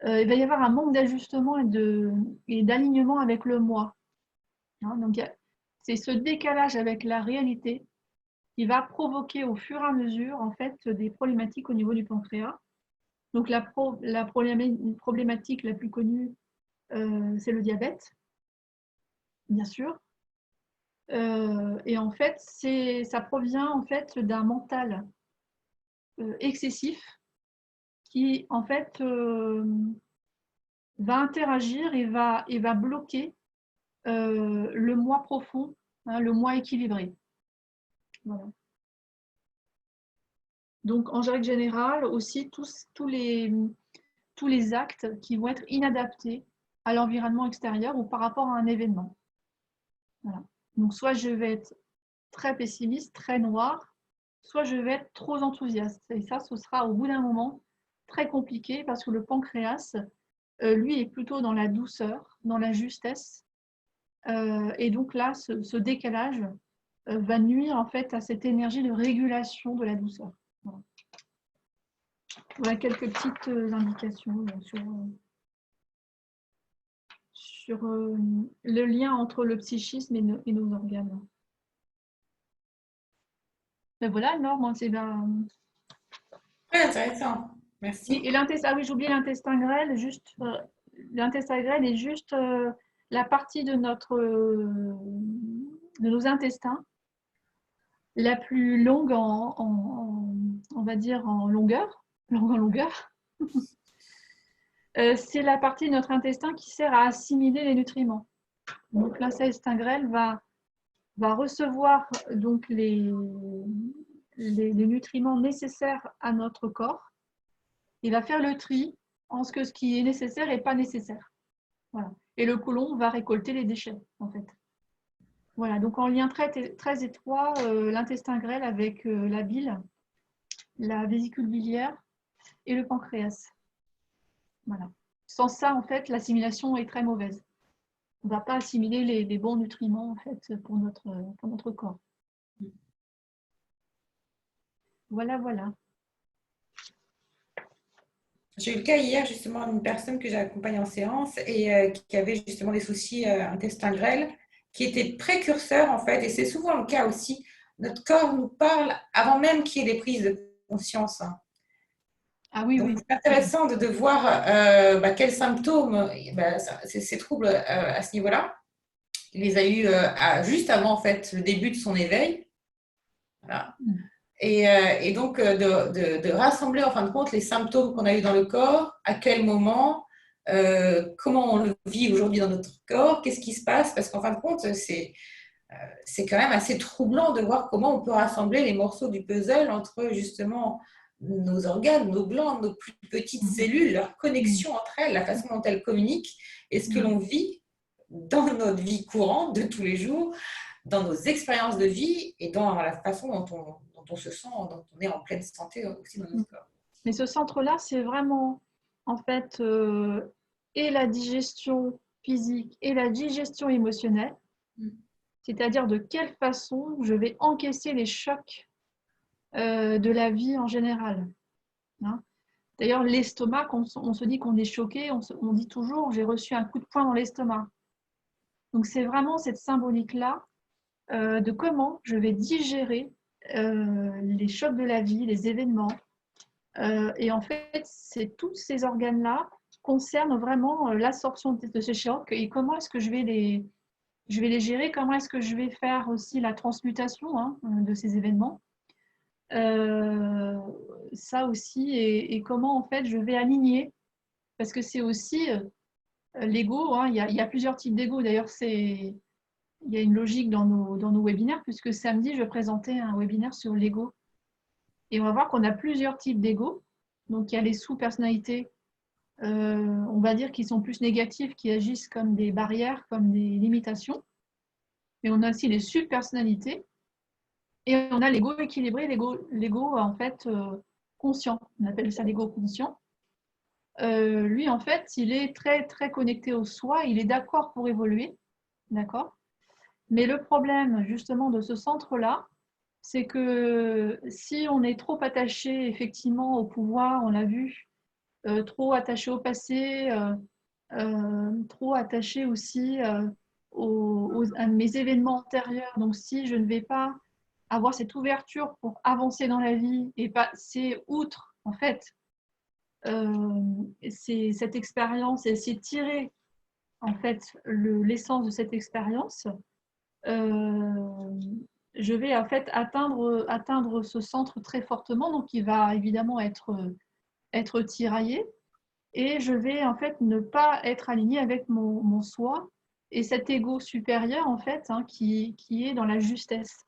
Il va y avoir un manque d'ajustement et d'alignement avec le moi. Hein, donc, c'est ce décalage avec la réalité qui va provoquer au fur et à mesure en fait, des problématiques au niveau du pancréas. Donc, la problématique la plus connue, c'est le diabète, bien sûr. Et en fait, ça provient en fait d'un mental excessif qui en fait va interagir et va bloquer le moi profond, hein, le moi équilibré. Voilà. Donc en règle générale aussi tous les actes qui vont être inadaptés à l'environnement extérieur ou par rapport à un événement. Voilà. Donc soit je vais être très pessimiste, très noir, soit je vais être trop enthousiaste. Et ça, ce sera au bout d'un moment très compliqué parce que le pancréas, lui, est plutôt dans la douceur, dans la justesse. Et donc là, ce décalage va nuire en fait à cette énergie de régulation de la douceur. Voilà, voilà quelques petites indications sur le lien entre le psychisme et nos organes. Ben voilà, Norme, c'est Très intéressant. Merci. Et l'intestin, ah oui, j'ai oublié l'intestin grêle. L'intestin grêle est juste la partie de nos intestins la plus longue on va dire en longueur, c'est la partie de notre intestin qui sert à assimiler les nutriments. Donc l'intestin grêle va recevoir donc les nutriments nécessaires à notre corps. Il va faire le tri en ce qui est nécessaire et pas nécessaire. Voilà. Et le côlon va récolter les déchets, en fait. Voilà, donc en lien très étroit, l'intestin grêle avec la bile, la vésicule biliaire et le pancréas. Voilà. Sans ça, en fait, l'assimilation est très mauvaise. On ne va pas assimiler les bons nutriments, en fait, pour notre corps. Voilà, voilà. J'ai eu le cas hier justement d'une personne que j'accompagne en séance et qui avait justement des soucis intestin grêle qui était précurseur en fait, et c'est souvent le cas aussi. Notre corps nous parle avant même qu'il y ait des prises de conscience. Ah oui, Donc, oui. c'est intéressant de voir quels symptômes, ces troubles à ce niveau-là. Il les a eus juste avant en fait, le début de son éveil. Voilà. Et donc, de rassembler en fin de compte les symptômes qu'on a eu dans le corps, à quel moment, comment on le vit aujourd'hui dans notre corps, qu'est-ce qui se passe, parce qu'en fin de compte, c'est quand même assez troublant de voir comment on peut rassembler les morceaux du puzzle entre justement nos organes, nos glandes, nos plus petites cellules, leur connexion entre elles, la façon dont elles communiquent et ce que l'on vit dans notre vie courante de tous les jours, dans nos expériences de vie et dans la façon dont on se sent, dont on est en pleine santé aussi dans notre corps. Mais ce centre-là, c'est vraiment, en fait, et la digestion physique et la digestion émotionnelle, c'est-à-dire de quelle façon je vais encaisser les chocs de la vie en général. Hein. D'ailleurs, l'estomac, on se dit qu'on est choqué, on dit toujours j'ai reçu un coup de poing dans l'estomac. Donc c'est vraiment cette symbolique-là de comment je vais digérer les chocs de la vie, les événements. Et en fait, c'est tous ces organes-là concernent vraiment l'absorption de ces chocs et comment est-ce que je vais les gérer, comment est-ce que je vais faire aussi la transmutation de ces événements. Ça aussi, et comment en fait je vais aligner, parce que c'est aussi l'ego, il y a plusieurs types d'ego. D'ailleurs, il y a une logique dans nos webinaires, puisque samedi, je présentais un webinaire sur l'ego. Et on va voir qu'on a plusieurs types d'ego. Donc, il y a les sous-personnalités, on va dire, qui sont plus négatives, qui agissent comme des barrières, comme des limitations. Mais on a aussi les subpersonnalités. Et on a l'ego équilibré, l'ego en fait conscient. On appelle ça l'ego conscient. Lui, en fait, il est très, très connecté au soi. Il est d'accord pour évoluer. D'accord ? Mais le problème, justement, de ce centre-là, c'est que si on est trop attaché, effectivement, au pouvoir, on l'a vu, trop attaché au passé, trop attaché aussi à mes événements antérieurs. Donc, si je ne vais pas avoir cette ouverture pour avancer dans la vie et passer outre, en fait, c'est cette expérience et essayer de tirer, en fait, l'essence de cette expérience, je vais en fait atteindre ce centre très fortement, donc il va évidemment être tiraillé, et je vais en fait ne pas être aligné avec mon soi et cet ego supérieur en fait qui est dans la justesse.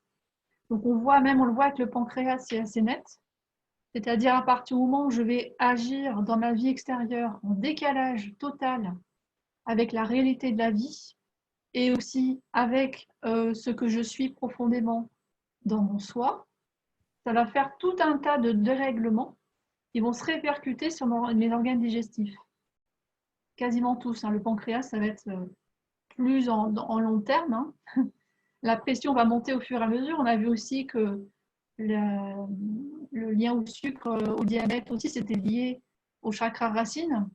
Donc on le voit avec le pancréas, c'est assez net, c'est-à-dire à partir du moment où je vais agir dans ma vie extérieure en décalage total avec la réalité de la vie, et aussi avec ce que je suis profondément dans mon soi, ça va faire tout un tas de dérèglements qui vont se répercuter sur mes organes digestifs. Quasiment tous. Le pancréas, ça va être plus en long terme. La pression va monter au fur et à mesure. On a vu aussi que le lien au sucre, au diabète aussi, c'était lié au chakra racine.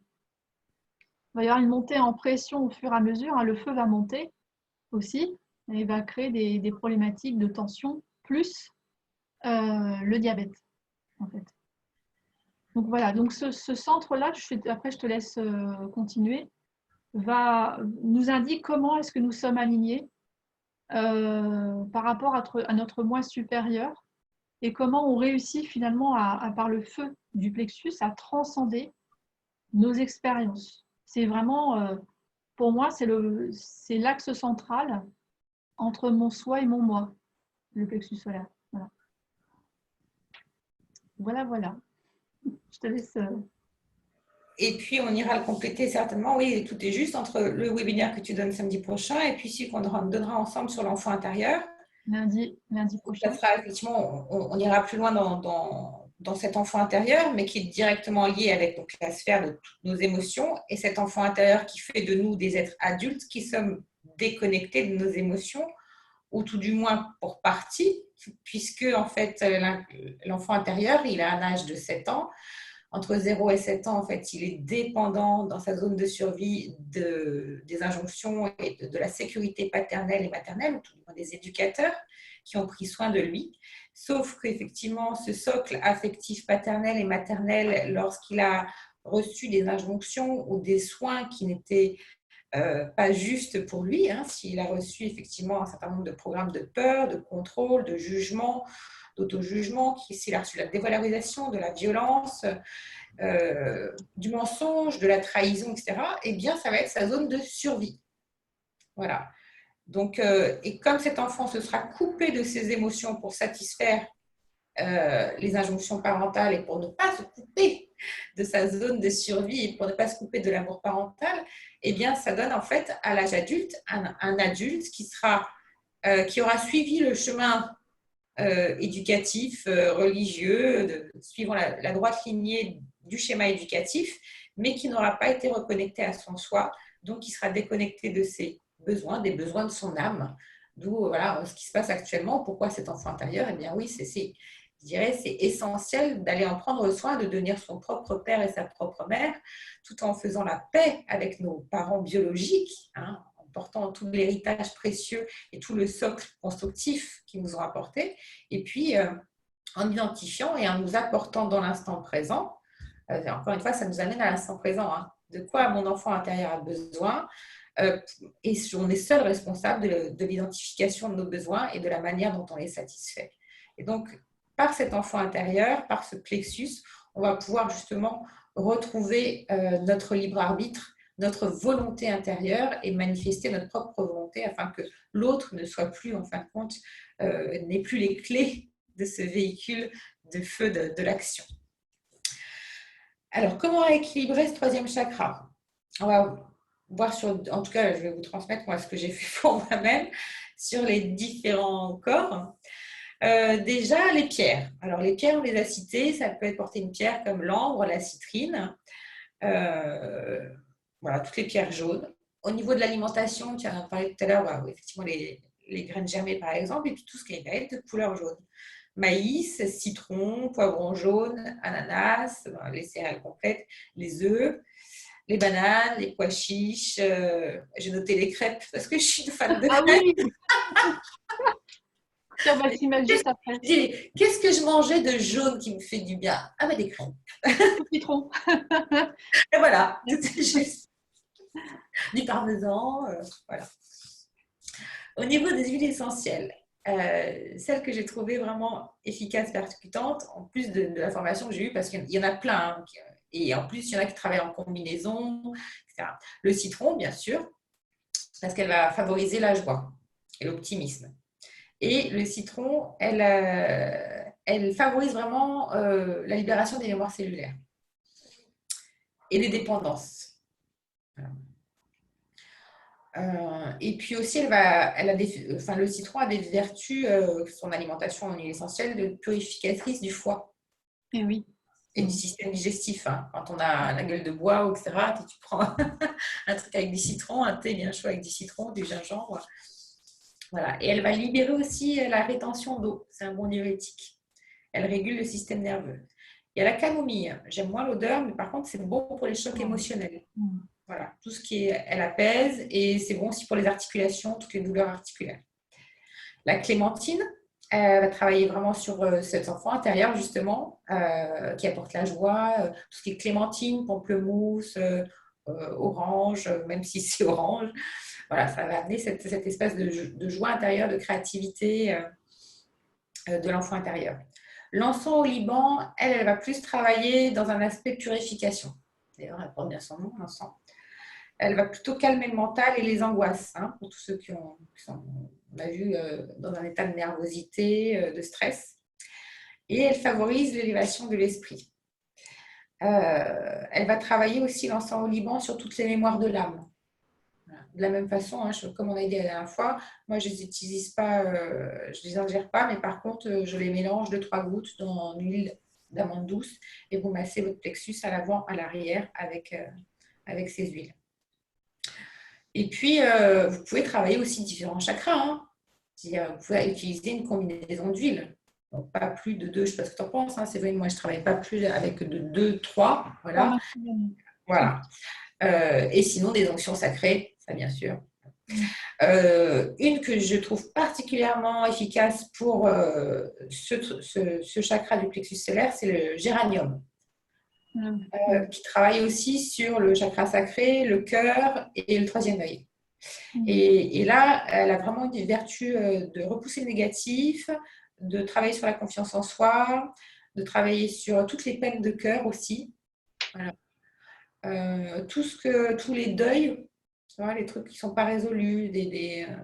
Il va y avoir une montée en pression au fur et à mesure. Le feu va monter aussi et va créer des problématiques de tension, plus le diabète, en fait. Donc voilà, donc ce centre-là, après je te laisse continuer, nous indique comment est-ce que nous sommes alignés par rapport à notre moi supérieur et comment on réussit finalement par le feu du plexus à transcender nos expériences. C'est vraiment, pour moi, c'est l'axe central entre mon soi et mon moi, le plexus solaire. Voilà. Voilà. Je te laisse. Et puis, on ira le compléter certainement. Oui, tout est juste entre le webinaire que tu donnes samedi prochain et puis celui qu'on donnera ensemble sur l'enfant intérieur. Lundi prochain. Ça sera effectivement, on ira plus loin dans cet enfant intérieur, mais qui est directement lié avec donc, la sphère de toutes nos émotions. Et cet enfant intérieur qui fait de nous des êtres adultes qui sommes déconnectés de nos émotions, ou tout du moins pour partie, puisque en fait, l'enfant intérieur, il a un âge de 7 ans. Entre 0 et 7 ans, en fait, il est dépendant dans sa zone de survie des injonctions et de la sécurité paternelle et maternelle, ou tout du moins des éducateurs qui ont pris soin de lui. Sauf qu'effectivement, ce socle affectif paternel et maternel, lorsqu'il a reçu des injonctions ou des soins qui n'étaient pas juste pour lui, hein, s'il a reçu effectivement un certain nombre de programmes de peur, de contrôle, de jugement, d'auto-jugement, s'il a reçu la dévalorisation, de la violence, du mensonge, de la trahison, etc., eh bien, ça va être sa zone de survie. Voilà. Donc, et comme cet enfant se sera coupé de ses émotions pour satisfaire les injonctions parentales et pour ne pas se couper de sa zone de survie et pour ne pas se couper de l'amour parental, eh bien, ça donne en fait à l'âge adulte un adulte qui aura suivi le chemin éducatif, religieux, suivant la droite lignée du schéma éducatif, mais qui n'aura pas été reconnecté à son soi, donc qui sera déconnecté de ses besoins, des besoins de son âme. D'où voilà, ce qui se passe actuellement. Pourquoi cet enfant intérieur? Eh bien oui, je dirais, c'est essentiel d'aller en prendre soin, de devenir son propre père et sa propre mère, tout en faisant la paix avec nos parents biologiques, hein, en portant tout l'héritage précieux et tout le socle constructif qu'ils nous ont apporté, et puis en identifiant et en nous apportant dans l'instant présent. Encore une fois, ça nous amène à l'instant présent, hein, de quoi mon enfant intérieur a besoin, et on est seul responsable de l'identification de nos besoins et de la manière dont on les satisfait. Et donc, par cet enfant intérieur, par ce plexus, on va pouvoir justement retrouver notre libre arbitre, notre volonté intérieure et manifester notre propre volonté afin que l'autre ne soit plus, en fin de compte, n'ait plus les clés de ce véhicule de feu de l'action. Alors, comment équilibrer ce troisième chakra? On va voir en tout cas, je vais vous transmettre moi ce que j'ai fait pour moi-même sur les différents corps. Déjà, les pierres. Alors, les pierres, on les a citées. Ça peut être porter une pierre comme l'ambre, la citrine. Voilà, toutes les pierres jaunes. Au niveau de l'alimentation, tu en as parlé tout à l'heure, effectivement, les graines germées, par exemple, et puis tout ce qui est de couleur jaune. Maïs, citron, poivron jaune, ananas, les céréales complètes, les œufs, les bananes, les pois chiches. J'ai noté les crêpes parce que je suis fan de crêpes. Ah oui. On va s'y mettre juste après. Qu'est-ce que je mangeais de jaune qui me fait du bien? Ah, des crêpes. Le citron. Et voilà, juste du parmesan. Voilà. Au niveau des huiles essentielles, celle que j'ai trouvée vraiment efficace, percutante, en plus de la formation que j'ai eue, parce qu'il y en a plein, hein, et en plus, il y en a qui travaillent en combinaison, etc. Le citron, bien sûr, parce qu'elle va favoriser la joie et l'optimisme. Et le citron, elle favorise vraiment la libération des mémoires cellulaires et des dépendances. Et puis aussi, le citron a des vertus, son alimentation en huile essentielle, de purificatrice du foie. Et oui. Et du système digestif. Hein. Quand on a la gueule de bois, etc., tu prends un truc avec du citron, un thé bien chaud avec du citron, du gingembre. Voilà. Et elle va libérer aussi la rétention d'eau. C'est un bon diurétique. Elle régule le système nerveux. Il y a la camomille. J'aime moins l'odeur, mais par contre, c'est bon pour les chocs émotionnels. Voilà. Tout ce qui est, elle apaise et c'est bon aussi pour les articulations, toutes les douleurs articulaires. La clémentine, elle va travailler vraiment sur cet enfant intérieur, justement, qui apporte la joie. Tout ce qui est clémentine, pamplemousse, orange, même si c'est orange. Voilà, ça va amener cette espèce de joie intérieure, de créativité de l'enfant intérieur. L'encens au Liban, elle va plus travailler dans un aspect purification. D'ailleurs, elle porte bien son nom, l'encens. Elle va plutôt calmer le mental et les angoisses, hein, pour tous ceux qui sont, on a vu, dans un état de nervosité, de stress. Et elle favorise l'élévation de l'esprit. Elle va travailler aussi l'encens au Liban sur toutes les mémoires de l'âme. De la même façon, hein, comme on a dit la dernière fois, moi je ne les utilise pas, je ne les ingère pas, mais par contre, je les mélange 2-3 gouttes dans une huile d'amande douce et vous massez votre plexus à l'avant, à l'arrière avec ces huiles. Et puis, vous pouvez travailler aussi différents chakras. Hein. Vous pouvez utiliser une combinaison d'huiles. Donc, pas plus de 2, je ne sais pas ce que tu en penses, hein, Séverine, moi je ne travaille pas plus avec de 2, 3, Trois voilà. maximum. Voilà. Et sinon, des onctions sacrées, ça bien sûr. Mm. Une que je trouve particulièrement efficace pour ce chakra du plexus solaire, c'est le géranium, qui travaille aussi sur le chakra sacré, le cœur et le troisième œil. Et là, elle a vraiment une vertu de repousser le négatif, de travailler sur la confiance en soi, de travailler sur toutes les peines de cœur aussi. Voilà. Tous les deuils, tu vois, les trucs qui ne sont pas résolus,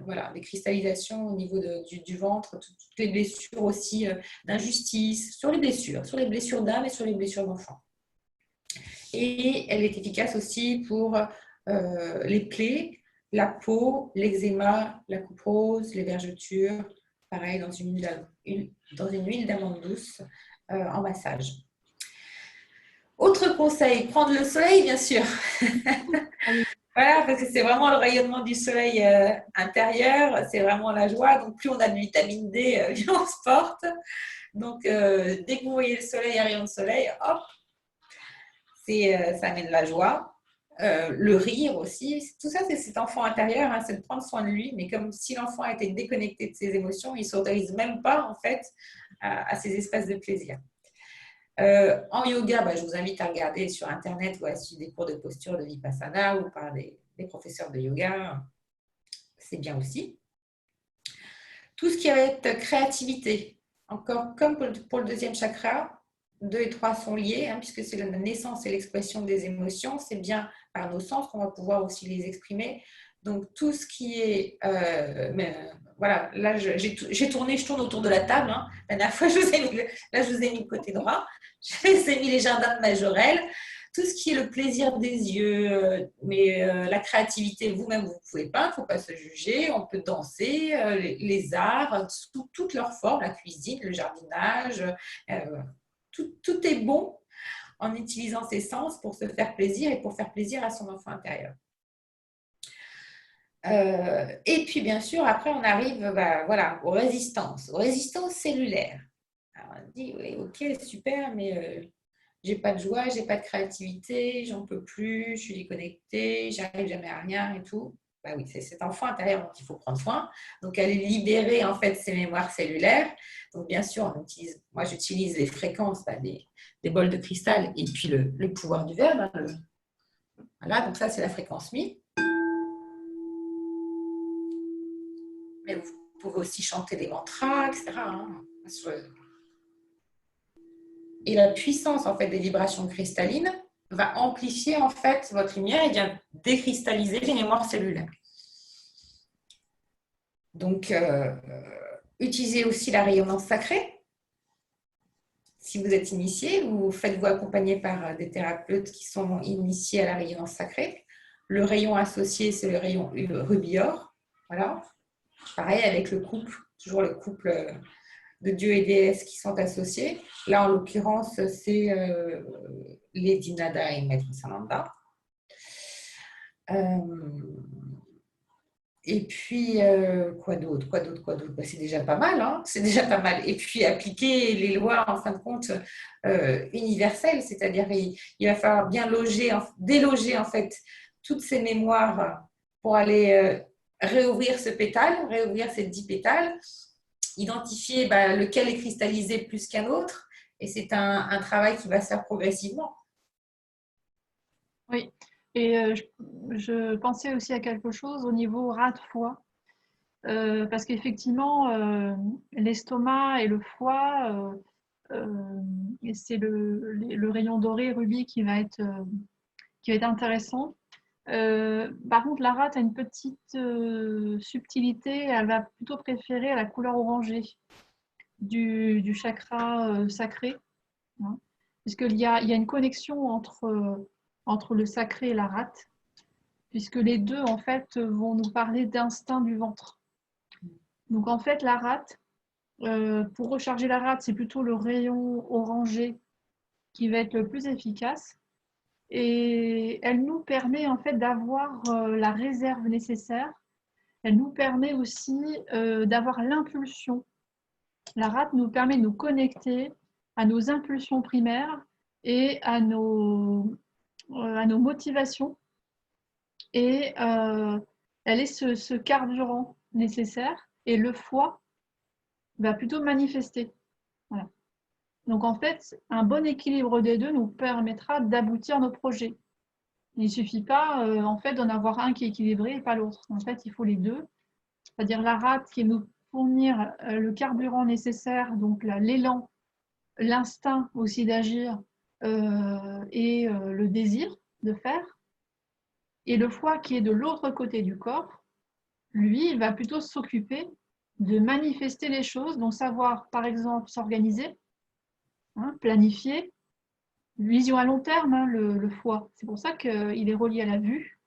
voilà, des cristallisations au niveau du ventre, toutes les blessures aussi d'injustice, sur les blessures d'âme et sur les blessures d'enfant. Et elle est efficace aussi pour les plaies, la peau, l'eczéma, la coupe rose, les vergetures, pareil dans une huile d'amande douce en massage. Autre conseil, prendre le soleil, bien sûr. Ah oui. Voilà, parce que c'est vraiment le rayonnement du soleil intérieur, c'est vraiment la joie. Donc, plus on a de vitamine D, mieux on se porte. Donc, dès que vous voyez le soleil, un rayon de soleil, hop, ça amène la joie. Le rire aussi, tout ça, c'est cet enfant intérieur, hein, c'est de prendre soin de lui. Mais comme si l'enfant était déconnecté de ses émotions, il ne s'autorise même pas, en fait, à ces espaces de plaisir. En yoga, je vous invite à regarder sur Internet ou à suivre des cours de posture de Vipassana ou par des professeurs de yoga. C'est bien aussi. Tout ce qui va être créativité, encore comme pour le deuxième chakra, 2 et 3 sont liés, hein, puisque c'est la naissance et l'expression des émotions. C'est bien par nos sens qu'on va pouvoir aussi les exprimer. Donc, tout ce qui est... voilà, là, je tourne autour de la table. Hein. La dernière fois, je vous ai mis le côté droit. Je vous ai mis les jardins de Majorelle. Tout ce qui est le plaisir des yeux, mais la créativité, vous-même, vous ne pouvez pas, il ne faut pas se juger. On peut danser, les arts, sous toutes leurs formes, la cuisine, le jardinage. Tout est bon en utilisant ses sens pour se faire plaisir et pour faire plaisir à son enfant intérieur. Et puis, bien sûr, après, on arrive voilà, aux résistances cellulaires. Alors, on dit, oui, ok, super, mais j'ai pas de joie, j'ai pas de créativité, j'en peux plus, je suis déconnectée, j'arrive jamais à rien et tout. Bah oui, c'est cet enfant intérieur dont il faut prendre soin. Donc, aller libérer en fait ses mémoires cellulaires. Donc, bien sûr, moi j'utilise les fréquences des bols de cristal et puis le pouvoir du verbe. Voilà, donc ça c'est la fréquence mi. Mais vous pouvez aussi chanter des mantras, etc. Hein. Et la puissance en fait des vibrations cristallines va amplifier en fait votre lumière et vient décristalliser les mémoires cellulaires. Donc, utilisez aussi la rayonnance sacrée. Si vous êtes initié, ou faites-vous accompagner par des thérapeutes qui sont initiés à la rayonnance sacrée. Le rayon associé, c'est le rayon rubis-or. Voilà. Pareil avec le couple, toujours le couple de dieux et déesses qui sont associés. Là, en l'occurrence, c'est Lady Nada et Maître Sananda. Et puis, quoi d'autre C'est déjà pas mal, hein, c'est déjà pas mal. Et puis, appliquer les lois, en fin de compte, universelles, c'est-à-dire il va falloir bien déloger, en fait, toutes ces mémoires pour aller réouvrir ce pétale, réouvrir ces 10 pétales, identifier lequel est cristallisé plus qu'un autre, et c'est un travail qui va se faire progressivement. Oui, et je pensais aussi à quelque chose au niveau rat de foie, parce qu'effectivement, l'estomac et le foie, c'est le rayon doré rubis qui va être intéressant. Par contre, la rate a une petite subtilité, elle va plutôt préférer la couleur orangée du chakra sacré, hein, puisqu'il y a une connexion entre le sacré et la rate, puisque les deux, en fait, vont nous parler d'instinct du ventre. Donc, en fait, la rate, pour recharger la rate, c'est plutôt le rayon orangé qui va être le plus efficace. Et elle nous permet, en fait, d'avoir la réserve nécessaire. Elle nous permet aussi d'avoir l'impulsion La rate nous permet de nous connecter à nos impulsions primaires et à nos motivations. Et elle est ce carburant nécessaire et le foie va plutôt manifester. Voilà. Donc en fait, un bon équilibre des deux nous permettra d'aboutir nos projets. Il ne suffit pas en fait d'en avoir un qui est équilibré et pas l'autre. En fait, il faut les deux. C'est-à-dire la rate qui nous fournir le carburant nécessaire, donc l'élan, l'instinct aussi d'agir et le désir de faire. Et le foie qui est de l'autre côté du corps, lui, il va plutôt s'occuper de manifester les choses, donc savoir par exemple s'organiser, hein, planifier, vision à long terme, hein, le foie. C'est pour ça qu'il est relié à la vue,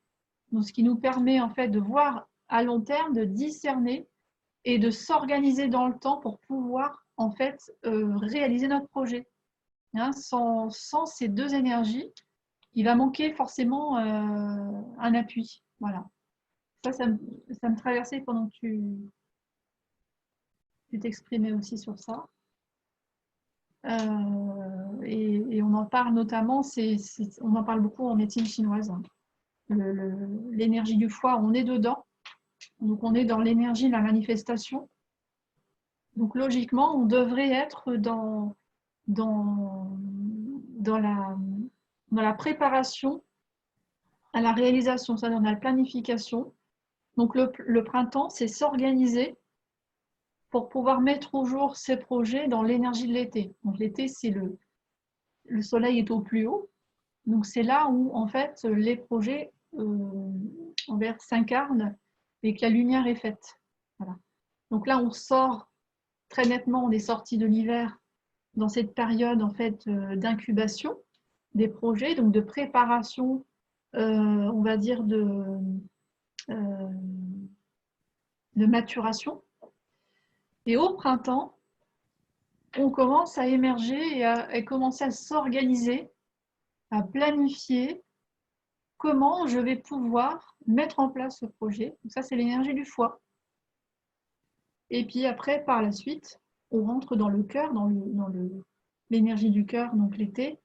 donc ce qui nous permet en fait de voir à long terme, de discerner et de s'organiser dans le temps pour pouvoir en fait réaliser notre projet. Hein, sans ces deux énergies, il va manquer forcément un appui. Voilà. Ça me traversait pendant que tu t'exprimais aussi sur ça. Et on en parle notamment, on en parle beaucoup en médecine chinoise. Hein. L'énergie du foie, on est dedans. Donc on est dans l'énergie de la manifestation. Donc logiquement, on devrait être dans la préparation à la réalisation, ça dans la planification. Donc le printemps, c'est s'organiser pour pouvoir mettre au jour ces projets dans l'énergie de l'été. Donc l'été, c'est le soleil est au plus haut. Donc c'est là où en fait les projets s'incarnent et que la lumière est faite. Voilà. Donc là, on sort très nettement, on est sorti de l'hiver dans cette période en fait d'incubation des projets, donc de préparation, on va dire de maturation. Et au printemps, on commence à émerger et commencer à s'organiser, à planifier comment je vais pouvoir mettre en place ce projet. Donc ça, c'est l'énergie du foie. Et puis après, par la suite, on rentre dans le cœur, dans l'énergie du cœur, donc l'été,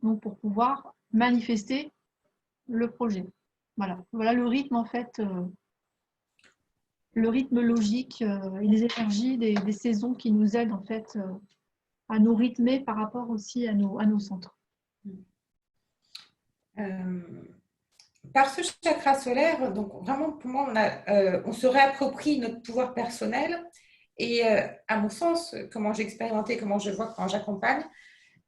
donc pour pouvoir manifester le projet. Voilà le rythme en fait, le rythme logique et les énergies des saisons qui nous aident en fait à nous rythmer par rapport aussi à nos centres. Par ce chakra solaire, donc vraiment pour moi, on se réapproprie notre pouvoir personnel. Et à mon sens, comment j'ai expérimenté, comment je vois quand j'accompagne,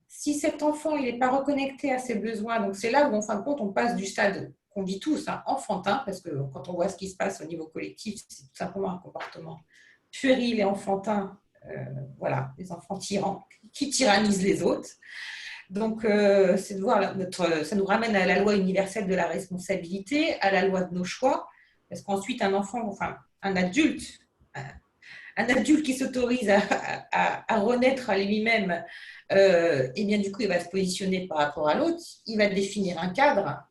si cet enfant il n'est pas reconnecté à ses besoins, donc c'est là où en fin de compte on passe du stade qu'on vit tous, hein, enfantin, parce que quand on voit ce qui se passe au niveau collectif, c'est tout simplement un comportement puéril et enfantin, voilà, des enfants tyrans qui tyrannisent les autres. Donc, c'est de voir ça nous ramène à la loi universelle de la responsabilité, à la loi de nos choix, parce qu'ensuite un enfant, enfin un adulte qui s'autorise à renaître à lui-même, et bien du coup il va se positionner par rapport à l'autre, il va définir un cadre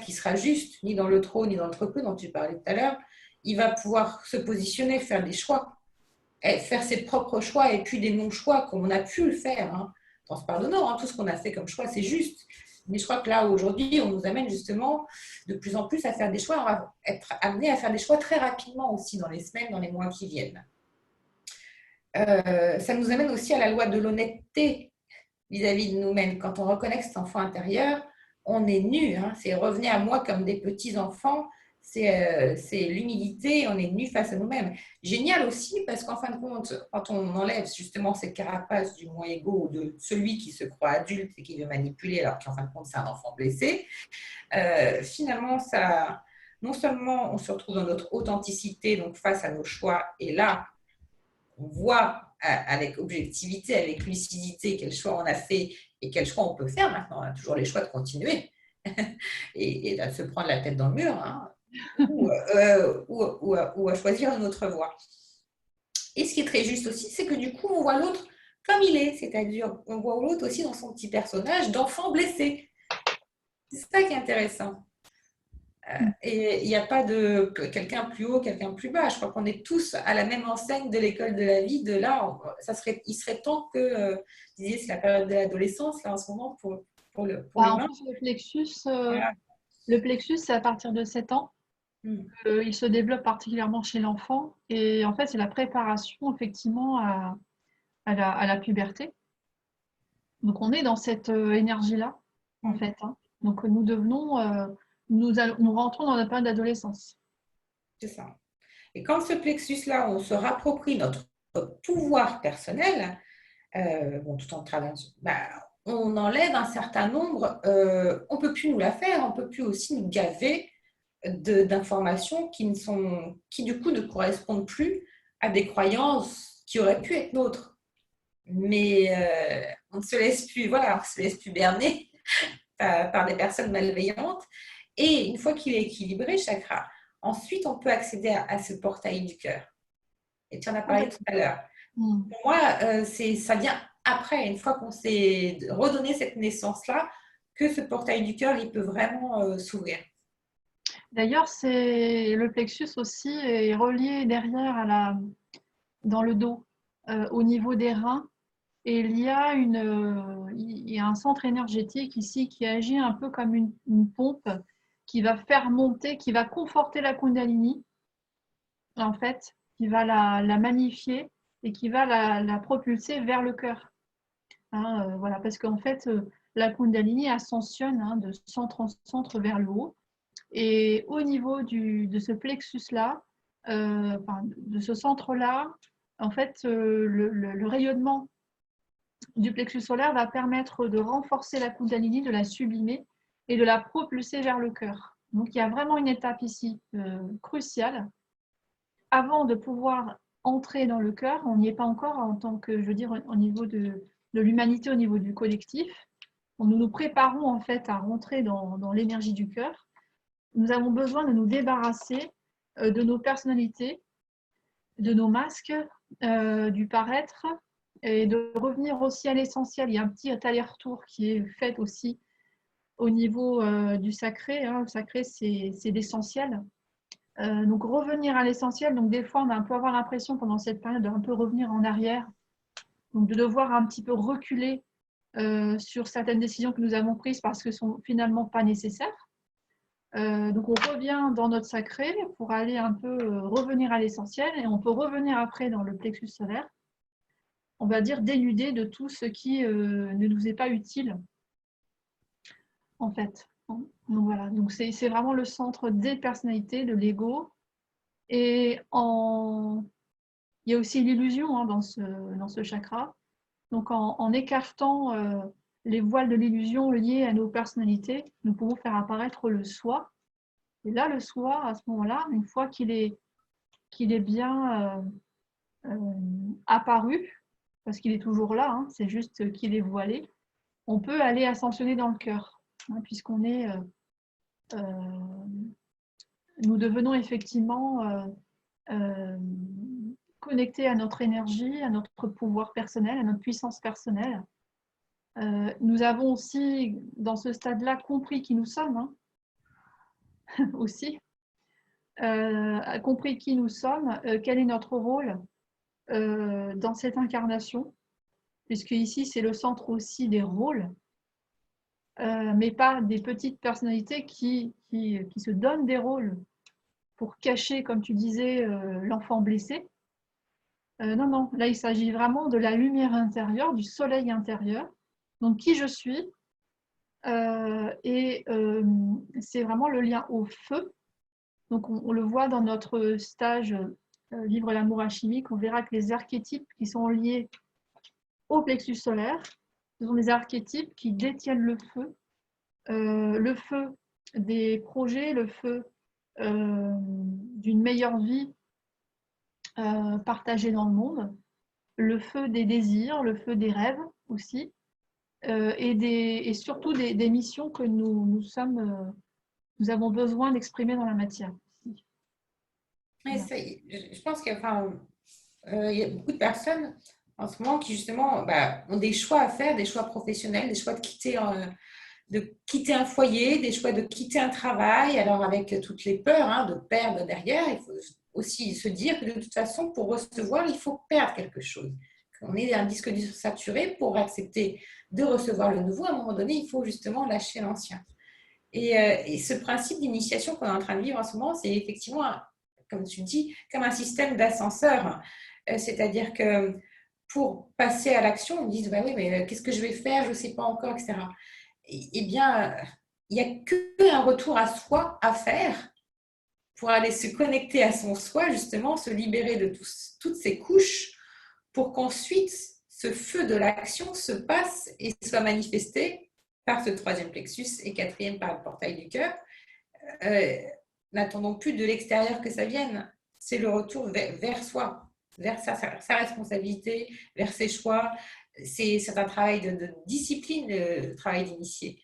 qui sera juste, ni dans le trop, ni dans le trop peu dont tu parlais tout à l'heure. Il va pouvoir se positionner, faire des choix, faire ses propres choix et puis des non-choix comme on a pu le faire, hein, en se pardonnant. Hein, tout ce qu'on a fait comme choix, c'est juste. Mais je crois que là, aujourd'hui, on nous amène justement de plus en plus à faire des choix. On va être amené à faire des choix très rapidement aussi dans les semaines, dans les mois qui viennent. Ça nous amène aussi à la loi de l'honnêteté vis-à-vis de nous-mêmes. Quand on reconnaît cet enfant intérieur, on est nu. Hein, c'est revenir à moi comme des petits-enfants. C'est l'humilité, on est nu face à nous-mêmes. Génial aussi parce qu'en fin de compte, quand on enlève justement cette carapace du moi égo ou de celui qui se croit adulte et qui veut manipuler alors qu'en fin de compte c'est un enfant blessé, finalement ça, non seulement on se retrouve dans notre authenticité, donc face à nos choix, et là on voit avec objectivité, avec lucidité quel choix on a fait et quel choix on peut faire maintenant. On a toujours les choix de continuer et de se prendre la tête dans le mur, hein, ou à choisir une autre voie. Et ce qui est très juste aussi, c'est que du coup, on voit l'autre comme il est, c'est-à-dire on voit l'autre aussi dans son petit personnage d'enfant blessé. C'est ça qui est intéressant. Et il n'y a pas de quelqu'un plus haut, quelqu'un plus bas. Je crois qu'on est tous à la même enseigne de l'école de la vie. De là, il serait temps que, vous disiez, c'est la période de l'adolescence, là, en ce moment, pour Bah, en l'humain. fait, Voilà. le plexus, c'est à partir de 7 ans. Mm. Il se développe particulièrement chez l'enfant. Et en fait, c'est la préparation, effectivement, à la puberté. Donc, on est dans cette énergie-là, en Mm. fait, hein. Donc, nous devenons, nous rentrons dans la période d'adolescence. C'est ça. Et quand ce plexus-là, on se rapproprie notre pouvoir personnel, bon, tout en travaillant, bah, on enlève un certain nombre, on ne peut plus nous la faire, on ne peut plus aussi nous gaver d'informations qui du coup ne correspondent plus à des croyances qui auraient pu être nôtres. Mais on ne se laisse plus, voilà, on se laisse plus berner par des personnes malveillantes. Et une fois qu'il est équilibré, chakra, ensuite on peut accéder à ce portail du cœur. Et tu en as parlé tout à l'heure. Mm. Pour moi, ça vient après, une fois qu'on s'est redonné cette naissance-là, que ce portail du cœur, il peut vraiment s'ouvrir. D'ailleurs, le plexus aussi est relié derrière dans le dos, au niveau des reins. Et il y a un centre énergétique ici qui agit un peu comme une pompe qui va faire monter, qui va conforter la Kundalini, en fait, qui va la magnifier et qui va la propulser vers le cœur. Hein, voilà, parce qu'en fait, la Kundalini ascensionne, hein, de centre en centre vers le haut. Et au niveau de ce plexus-là, enfin, de ce centre-là, en fait, le rayonnement du plexus solaire va permettre de renforcer la Kundalini, de la sublimer et de la propulser vers le cœur. Donc il y a vraiment une étape ici cruciale. Avant de pouvoir entrer dans le cœur, on n'y est pas encore en tant que, je veux dire, au niveau de l'humanité, au niveau du collectif. Nous nous préparons en fait à rentrer dans l'énergie du cœur. Nous avons besoin de nous débarrasser de nos personnalités, de nos masques, du paraître, et de revenir aussi à l'essentiel. Il y a un petit aller-retour qui est fait aussi au niveau du sacré, hein. Le sacré, c'est l'essentiel. Donc revenir à l'essentiel. Donc des fois, on va un peu avoir l'impression pendant cette période d'un peu revenir en arrière, donc de devoir un petit peu reculer sur certaines décisions que nous avons prises parce qu'elles ne sont finalement pas nécessaires. Donc on revient dans notre sacré pour aller un peu revenir à l'essentiel, et on peut revenir après dans le plexus solaire, on va dire dénudé de tout ce qui ne nous est pas utile, en fait. Donc voilà, donc c'est vraiment le centre des personnalités, de l'ego. Et il y a aussi l'illusion, hein, dans ce chakra. Donc en écartant les voiles de l'illusion liées à nos personnalités, nous pouvons faire apparaître le soi. Et là, le soi, à ce moment-là, une fois qu'il est bien apparu, parce qu'il est toujours là, hein, c'est juste qu'il est voilé, on peut aller ascensionner dans le cœur, hein, puisqu'on est, nous devenons effectivement connectés à notre énergie, à notre pouvoir personnel, à notre puissance personnelle. Nous avons aussi, dans ce stade-là, compris qui nous sommes, hein, aussi, compris qui nous sommes, quel est notre rôle dans cette incarnation, puisque ici, c'est le centre aussi des rôles, mais pas des petites personnalités qui se donnent des rôles pour cacher, comme tu disais, l'enfant blessé. Non, non, là, il s'agit vraiment de la lumière intérieure, du soleil intérieur. Donc, qui je suis, et c'est vraiment le lien au feu. Donc, on le voit dans notre stage Vivre l'amour alchimique, on verra que les archétypes qui sont liés au plexus solaire, ce sont des archétypes qui détiennent le feu des projets, le feu d'une meilleure vie partagée dans le monde, le feu des désirs, le feu des rêves aussi, et surtout des missions que nous avons besoin d'exprimer dans la matière. Ouais, Voilà. je pense il y a beaucoup de personnes en ce moment qui justement bah, ont des choix à faire, des choix professionnels, des choix de quitter de quitter un foyer, des choix de quitter un travail, alors avec toutes les peurs de perdre derrière. Il faut aussi se dire que de toute façon, pour recevoir, il faut perdre quelque chose. On est un disque dur saturé, pour accepter de recevoir le nouveau, à un moment donné, il faut justement lâcher l'ancien. Et ce principe d'initiation qu'on est en train de vivre en ce moment, c'est effectivement, comme tu dis, comme un système d'ascenseur. C'est-à-dire que pour passer à l'action, on dit, bah oui, mais qu'est-ce que je vais faire? Je ne sais pas encore, etc. Eh bien, il n'y a qu'un retour à soi à faire pour aller se connecter à son soi, justement, se libérer de toutes ces couches pour qu'ensuite, ce feu de l'action se passe et soit manifesté par ce troisième plexus et quatrième par le portail du cœur. N'attendons plus de l'extérieur que ça vienne. C'est le retour vers soi, vers sa responsabilité, vers ses choix. C'est un travail de discipline, le travail d'initié.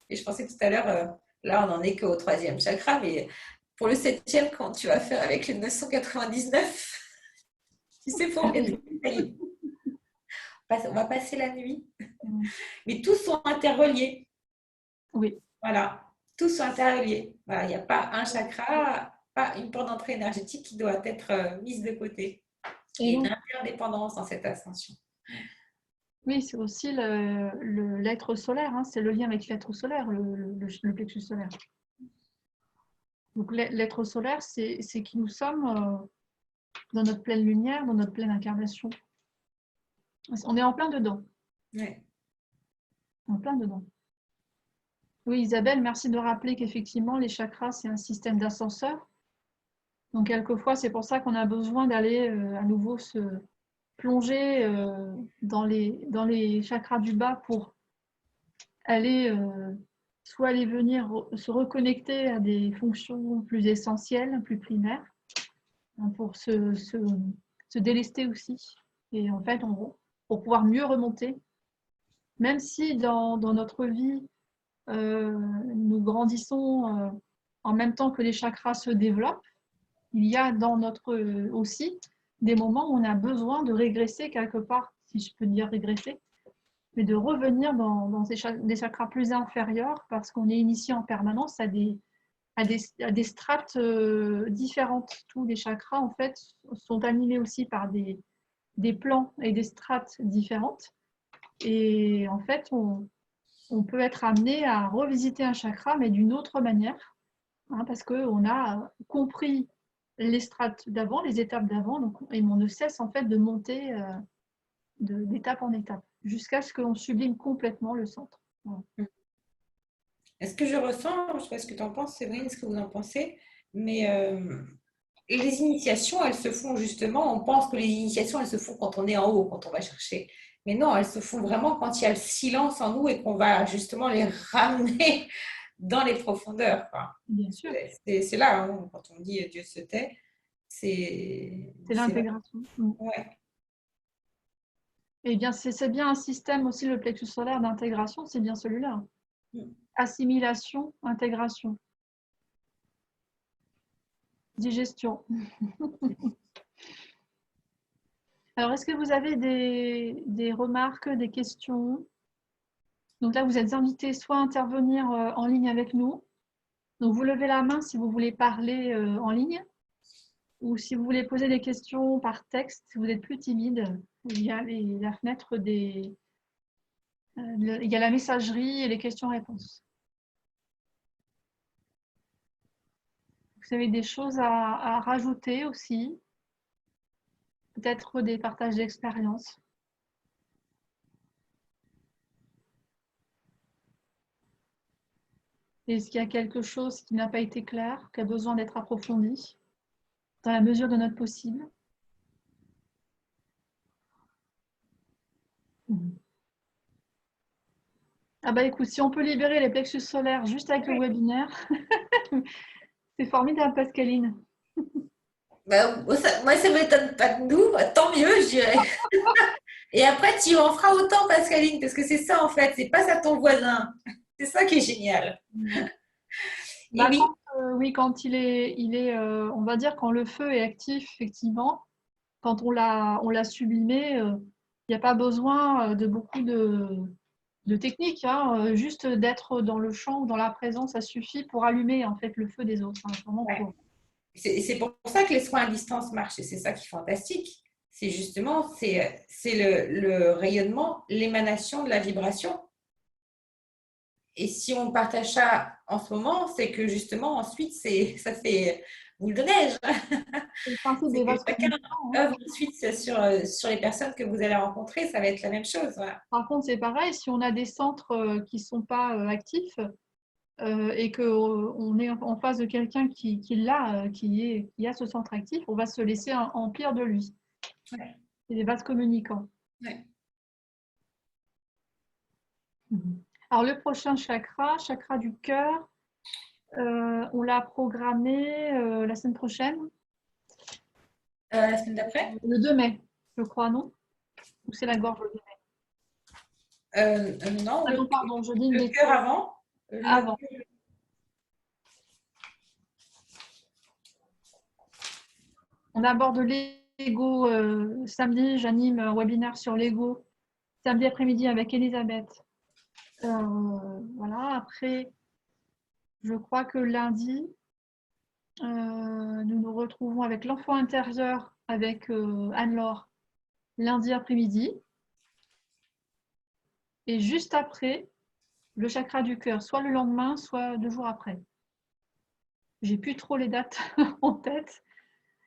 Et je pensais tout à l'heure, là on n'en est qu'au troisième chakra, mais pour le septième, quand tu vas faire avec le 999, tu sais, pour les détailler. On va passer la nuit. Mais tous sont interreliés. Oui. Voilà, tous sont interreliés. Voilà, il n'y a pas un chakra, pas une porte d'entrée énergétique qui doit être mise de côté. Il y a une interdépendance dans cette ascension. Oui, c'est aussi l'être solaire, hein, c'est le lien avec l'être solaire, le plexus solaire. Donc l'être solaire, c'est qui nous sommes dans notre pleine lumière, dans notre pleine incarnation. On est en plein dedans. Ouais. En plein dedans. Oui, Isabelle, merci de rappeler qu'effectivement, les chakras, c'est un système d'ascenseur. Donc, quelquefois, c'est pour ça qu'on a besoin d'aller à nouveau se plonger dans les chakras du bas pour aller soit aller venir se reconnecter à des fonctions plus essentielles, plus primaires, hein, pour se délester aussi. Et en fait, pour pouvoir mieux remonter, même si dans notre vie, nous grandissons en même temps que les chakras se développent, il y a dans notre aussi des moments où on a besoin de régresser quelque part, si je peux dire régresser, mais de revenir dans des chakras plus inférieurs parce qu'on est initié en permanence à des strates différentes. Tous les chakras, en fait, sont animés aussi par des plans et des strates différentes. Et en fait, on peut être amené à revisiter un chakra, mais d'une autre manière, hein, parce qu'on a compris les strates d'avant, les étapes d'avant, et on ne cesse en fait de monter d'étape en étape, jusqu'à ce qu'on sublime complètement le centre. Voilà. Est-ce que je ressens, je ne sais pas ce que tu en penses, Séverine, ce que vous en pensez, mais les initiations, elles se font justement, on pense que les initiations, elles se font quand on est en haut, quand on va chercher. Mais non, elles se font vraiment quand il y a le silence en nous et qu'on va justement les ramener dans les profondeurs. Quoi. Bien sûr. C'est là, hein, quand on dit Dieu se tait, c'est l'intégration. Ouais. Et bien, c'est bien un système aussi, le plexus solaire d'intégration, c'est bien celui-là. Assimilation, intégration. Digestion. Alors, est-ce que vous avez des remarques, des questions? Donc là, vous êtes invités soit à intervenir en ligne avec nous. Donc, vous levez la main si vous voulez parler en ligne ou si vous voulez poser des questions par texte, si vous êtes plus timide. Il y a la fenêtre il y a la messagerie et les questions-réponses. Vous avez des choses à rajouter aussi? Peut-être des partages d'expérience? Est-ce qu'il y a quelque chose qui n'a pas été clair, qui a besoin d'être approfondi dans la mesure de notre possible? Ah bah écoute, si on peut libérer les plexus solaires juste avec le webinaire, c'est formidable, Pascaline. Bah, moi, ça ne m'étonne pas de nous, tant mieux, je dirais. Et après, tu en feras autant, Pascaline, parce que c'est ça en fait, c'est pas ça ton voisin. C'est ça qui est génial. Et Bah, oui, oui, quand il est on va dire quand le feu est actif, effectivement, quand on l'a sublimé, il n'y a pas besoin de beaucoup de technique, hein, juste d'être dans le champ ou dans la présence, ça suffit pour allumer en fait le feu des autres, hein, vraiment Ouais. pour... C'est pour ça que les soins à distance marchent et c'est ça qui est fantastique. C'est justement, c'est le rayonnement, l'émanation de la vibration. Et si on partage ça en ce moment, c'est que justement, ensuite, ça fait boule de neige. C'est le principe C'est des que vases chacun communicants, hein. œuvre ensuite sur les personnes que vous allez rencontrer, ça va être la même chose. Voilà. Par contre, c'est pareil, si on a des centres qui ne sont pas actifs et qu'on est en face de quelqu'un qui a ce centre actif, on va se laisser emplir de lui. Ouais. C'est des vases communicants. Ouais. Mhm. Alors, le prochain chakra, chakra du cœur, on l'a programmé la semaine prochaine, La semaine d'après le 2 mai, je crois, non? Ou c'est la gorge le 2 mai? Non, Ah non, pardon, je dis une le bêtise. cœur avant. Avant. On aborde l'ego samedi, j'anime un webinaire sur l'ego samedi après-midi avec Elisabeth. Voilà, après, je crois que lundi, nous nous retrouvons avec l'enfant intérieur avec Anne-Laure lundi après-midi. Et juste après, le chakra du cœur, soit le lendemain, soit 2 jours après. J'ai plus trop les dates en tête,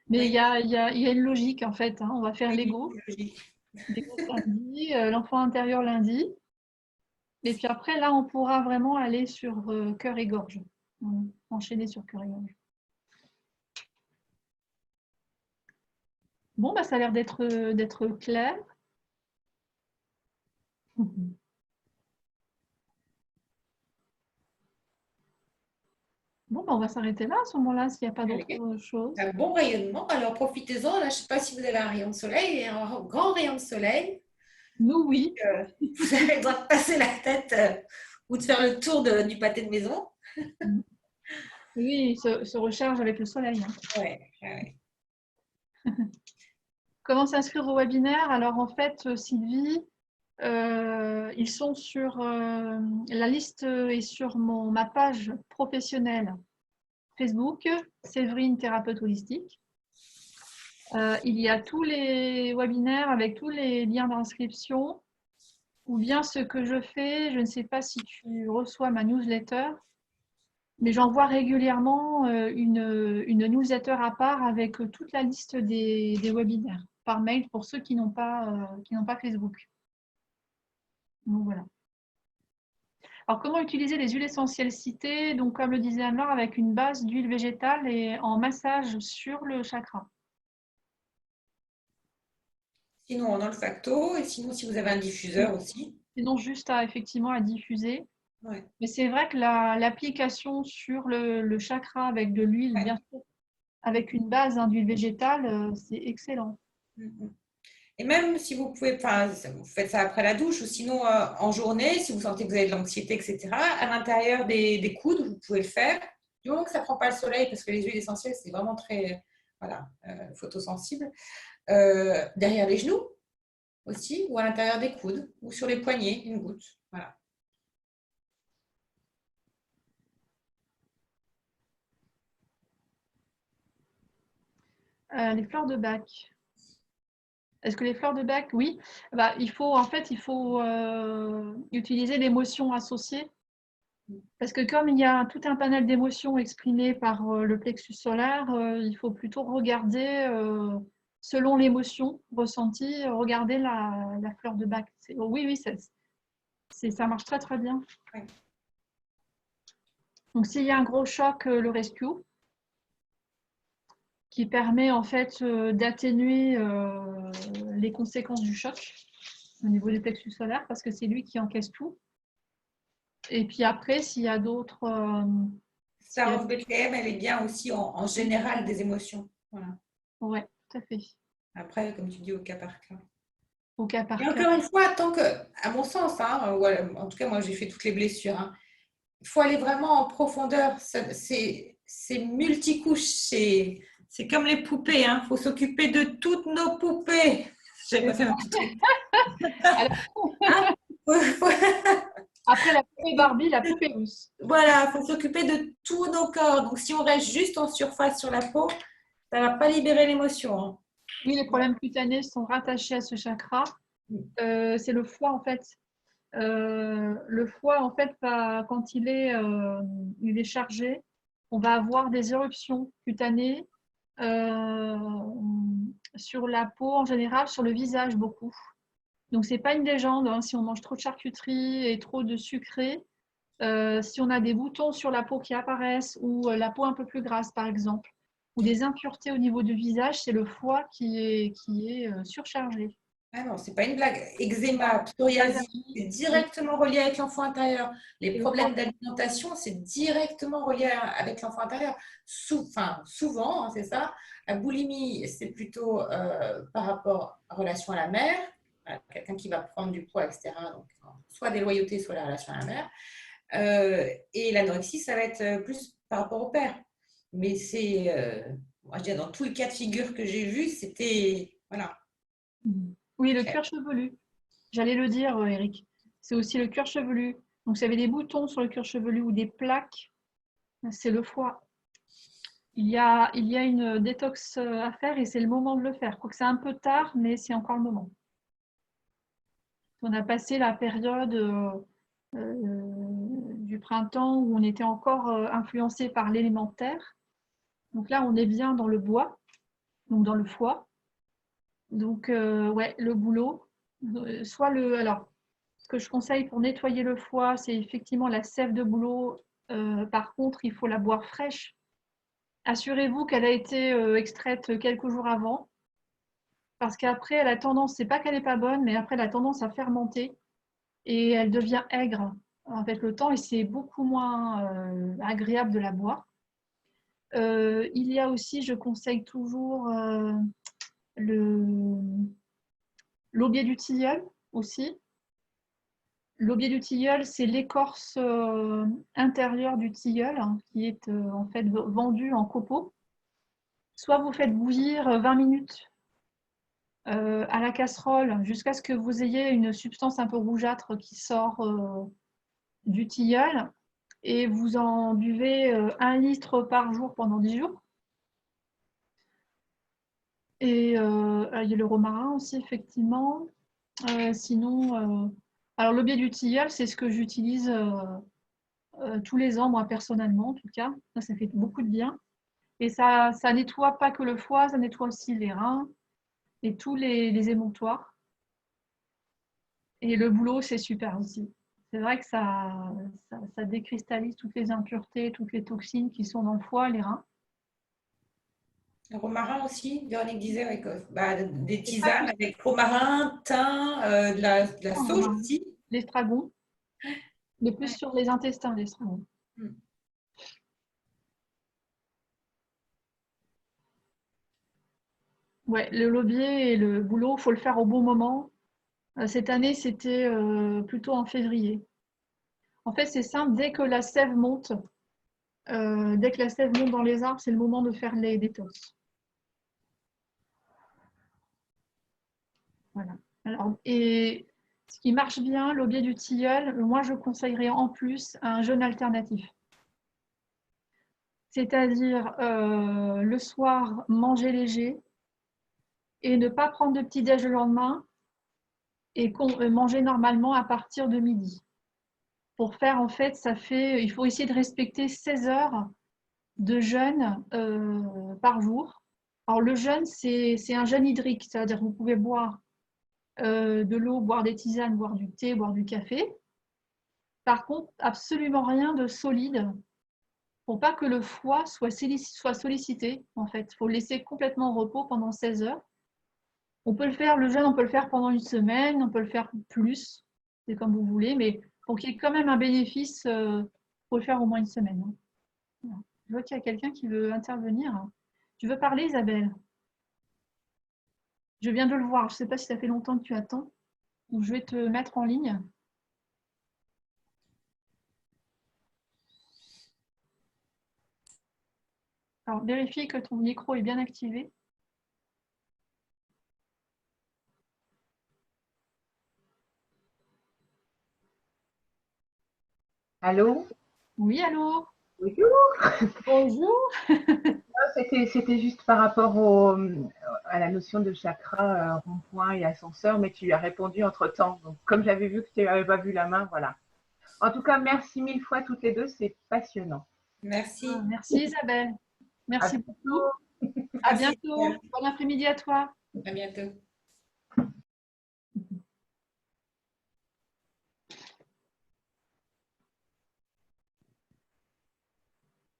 mais Oui. il y a une logique en fait, hein. On va faire Oui, l'ego, logique. l'ego samedi, l'enfant intérieur lundi. Et puis après, là, on pourra vraiment aller sur cœur et gorge. Enchaîner sur cœur et gorge. Bon, bah, ça a l'air d'être clair. Bon, bah, on va s'arrêter là à ce moment-là, s'il n'y a pas Allez. d'autres choses. Un bon rayonnement. Alors profitez-en. Là, je ne sais pas si vous avez un rayon de soleil, et un grand rayon de soleil. Nous, oui. Vous avez le droit de passer la tête ou de faire le tour du pâté de maison. Oui, il se recharge avec le soleil, hein. Ouais, ouais. Comment s'inscrire au webinaire? Alors, en fait, Sylvie, ils sont sur la liste est sur ma page professionnelle Facebook, Séverine, thérapeute holistique. Il y a tous les webinaires avec tous les liens d'inscription, ou bien ce que je fais, je ne sais pas si tu reçois ma newsletter, mais j'envoie régulièrement une newsletter à part avec toute la liste des webinaires par mail pour ceux qui n'ont pas Facebook. Donc voilà. Alors, comment utiliser les huiles essentielles citées? Donc, comme le disait Anne-Laure, avec une base d'huile végétale et en massage sur le chakra. Sinon, en olfacto. Et sinon, si vous avez un diffuseur aussi. Sinon, juste effectivement à diffuser. Ouais. Mais c'est vrai que l'application sur le chakra avec de l'huile, Ouais. bien sûr, avec une base d'huile végétale, c'est excellent. Et même si vous pouvez, enfin, vous faites ça après la douche ou sinon en journée, si vous sentez que vous avez de l'anxiété, etc., à l'intérieur des coudes, vous pouvez le faire. Du moment que ça ne prend pas le soleil, parce que les huiles essentielles, c'est vraiment très voilà, photosensible. Derrière les genoux aussi, ou à l'intérieur des coudes, ou sur les poignets, une goutte. Voilà. Les fleurs de bac. Est-ce que les fleurs de bac, oui. Bah, il faut utiliser l'émotion associée. Parce que comme il y a tout un panel d'émotions exprimées par le plexus solaire, il faut plutôt regarder, selon l'émotion ressentie, regarder la fleur de bac. Oui, oui, ça marche très très bien. Ouais. Donc s'il y a un gros choc, le rescue, qui permet en fait d'atténuer les conséquences du choc au niveau du plexus solaire, parce que c'est lui qui encaisse tout. Et puis après, s'il y a d'autres... Star of Bethlehem, elle est bien aussi en général des émotions. Voilà. Ouais, tout à fait. Après, comme tu dis, au cas par cas. Au cas par Et cas. encore une fois, tant que, à mon sens, hein, voilà, en tout cas, moi, j'ai fait toutes les blessures. Hein, il faut aller vraiment en profondeur. C'est multicouche. C'est comme les poupées. Il faut s'occuper de toutes nos poupées. J'ai pas fait un petit truc. Alors, Hein, Après la poupée Barbie, la poupée russe. Voilà, il faut s'occuper de tous nos corps. Donc, si on reste juste en surface sur la peau, ça ne va pas libérer l'émotion, hein. Oui, les problèmes cutanés sont rattachés à ce chakra. C'est le foie, en fait. Le foie, en fait, quand il est chargé, on va avoir des éruptions cutanées euh, sur la peau en général, sur le visage beaucoup. Donc, c'est pas une légende, hein, si on mange trop de charcuterie et trop de sucré. Si on a des boutons sur la peau qui apparaissent ou la peau un peu plus grasse, par exemple, ou des impuretés au niveau du visage, c'est le foie qui est surchargé. Ah non, c'est pas une blague. Eczéma, Voilà. psoriasis, Allergie, c'est oui, directement relié avec l'enfant intérieur. Les c'est le problèmes foie. d'alimentation, c'est directement relié avec l'enfant intérieur. Enfin, souvent, hein, c'est ça. La boulimie, c'est plutôt par rapport en relation à la mère. Voilà, quelqu'un qui va prendre du poids, etc. Donc, soit des loyautés, soit la relation à la mère. Et l'anorexie, ça va être plus par rapport au père. Mais moi je dirais, dans tous les cas de figure que j'ai vus, c'était, voilà. Oui, le cuir chevelu. J'allais le dire, Eric. C'est aussi le cuir chevelu. Donc, si vous avez des boutons sur le cuir chevelu ou des plaques, c'est le foie. Il y a une détox à faire et c'est le moment de le faire. Quoique c'est un peu tard, mais c'est encore le moment. On a passé la période du printemps où on était encore influencé par l'élémentaire. Donc là, on est bien dans le bois, donc dans le foie. Donc, ouais, le boulot. Alors, ce que je conseille pour nettoyer le foie, c'est effectivement la sève de bouleau. Par contre, il faut la boire fraîche. Assurez-vous qu'elle a été extraite quelques jours avant, parce qu'après, elle a tendance, c'est pas qu'elle n'est pas bonne, mais après, elle a tendance à fermenter et elle devient aigre avec le temps et c'est beaucoup moins agréable de la boire. Il y a aussi, je conseille toujours le l'aubier du tilleul aussi. L'aubier du tilleul, c'est l'écorce intérieure du tilleul hein, qui est en fait vendue en copeaux. Soit vous faites bouillir 20 minutes à la casserole jusqu'à ce que vous ayez une substance un peu rougeâtre qui sort du tilleul et vous en buvez 1 litre par jour pendant 10 jours. Et il y a le romarin aussi, effectivement. Sinon, alors le biais du tilleul, c'est ce que j'utilise tous les ans, moi personnellement en tout cas. Ça fait beaucoup de bien. Et ça nettoie pas que le foie, ça nettoie aussi les reins et tous les émonctoires. Et le boulot, c'est super aussi. C'est vrai que ça décristallise toutes les impuretés, toutes les toxines qui sont dans le foie, les reins. Le romarin aussi, Véronique disait, avec des Et pas que tisanes avec romarin, thym, de la le sauge romarin, aussi. l'estragon, mais plus Ouais. sur les intestins, l'estragon. Mm. Ouais, le lobier et le boulot, il faut le faire au bon moment. Cette année, c'était plutôt en février. En fait, c'est simple, dès que la sève monte dans les arbres, c'est le moment de faire les détox. Voilà. Alors, et ce qui marche bien, l'aubier du tilleul, moi, je conseillerais en plus un jeûne alternatif. C'est-à-dire le soir, manger léger et ne pas prendre de petit-déj le lendemain et manger normalement à partir de midi. Pour faire, en fait, il faut essayer de respecter 16 heures de jeûne par jour. Alors, le jeûne, c'est un jeûne hydrique, c'est-à-dire que vous pouvez boire de l'eau, boire des tisanes, boire du thé, boire du café. Par contre, absolument rien de solide pour pas que le foie soit sollicité. En fait, il faut le laisser complètement au repos pendant 16 heures. On peut le faire, le jeûne, on peut le faire pendant une semaine, on peut le faire plus, c'est comme vous voulez, mais pour qu'il y ait quand même un bénéfice, il faut le faire au moins une semaine. Hein. Voilà. Je vois qu'il y a quelqu'un qui veut intervenir. Tu veux parler, Isabelle? Je viens de le voir. Je ne sais pas si ça fait longtemps que tu attends. Ou je vais te mettre en ligne. Alors, vérifie que ton micro est bien activé. Allô? Oui, allô? Bonjour. Bonjour. C'était juste par rapport à la notion de chakra, rond-point et ascenseur, mais tu as répondu entre-temps. Donc, comme j'avais vu que tu n'avais pas vu la main, voilà. En tout cas, merci mille fois toutes les deux, c'est passionnant. Merci. Merci Isabelle. À Merci beaucoup. bientôt. À Merci. bientôt. Bon après-midi à toi. À bientôt.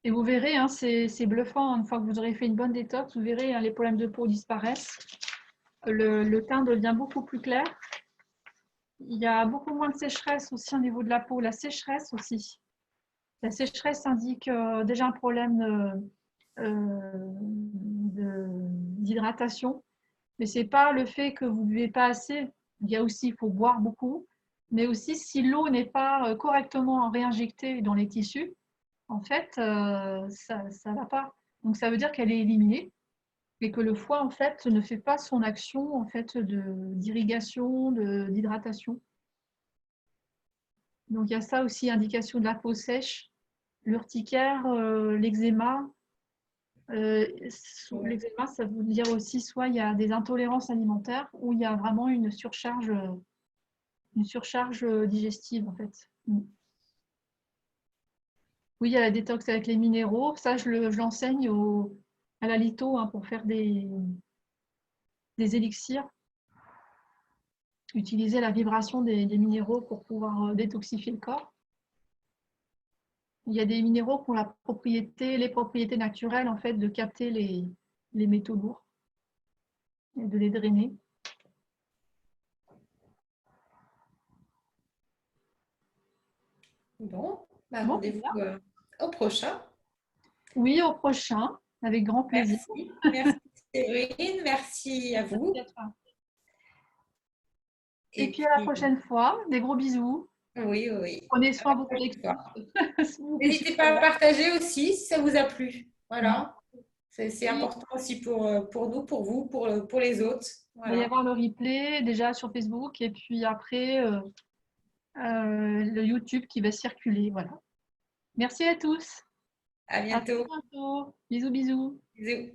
Et vous verrez, hein, c'est bluffant. Une fois que vous aurez fait une bonne détox, vous verrez, hein, les problèmes de peau disparaissent. Le teint devient beaucoup plus clair. Il y a beaucoup moins de sécheresse aussi au niveau de la peau. La sécheresse aussi. La sécheresse indique déjà un problème d'hydratation. Mais ce n'est pas le fait que vous ne buvez pas assez. Il y a aussi, il faut boire beaucoup. Mais aussi, si l'eau n'est pas correctement réinjectée dans les tissus, en fait, ça ne va pas. Donc, ça veut dire qu'elle est éliminée et que le foie, en fait, ne fait pas son action en fait, d'irrigation, d'hydratation. Donc, il y a ça aussi, indication de la peau sèche, l'urticaire, l'eczéma. L'eczéma, ça veut dire aussi soit il y a des intolérances alimentaires ou il y a vraiment une surcharge digestive, en fait. Oui, il y a la détox avec les minéraux. Ça, je l'enseigne à la litho, hein, pour faire des élixirs. Utiliser la vibration des minéraux pour pouvoir détoxifier le corps. Il y a des minéraux qui ont les propriétés naturelles en fait, de capter les métaux lourds et de les drainer. Bon, Bon, rendez-vous au prochain. oui, au prochain, avec grand plaisir. Merci. Merci Séverine, merci à vous. Merci à toi. Et Et puis à la puis, prochaine fois, des gros bisous. oui, oui. Prenez À soin la de vos prochaine collectifs. fois. S'il vous plaît, sur N'hésitez le pas à web. partager aussi si ça vous a plu. Oui. Voilà. C'est Oui. important aussi pour nous, pour vous, pour les autres. Il va y Voilà. avoir le replay déjà sur Facebook et puis après le YouTube qui va circuler. Voilà. Merci à tous. À À très bientôt. bientôt. Bisous, bisous. Bisous.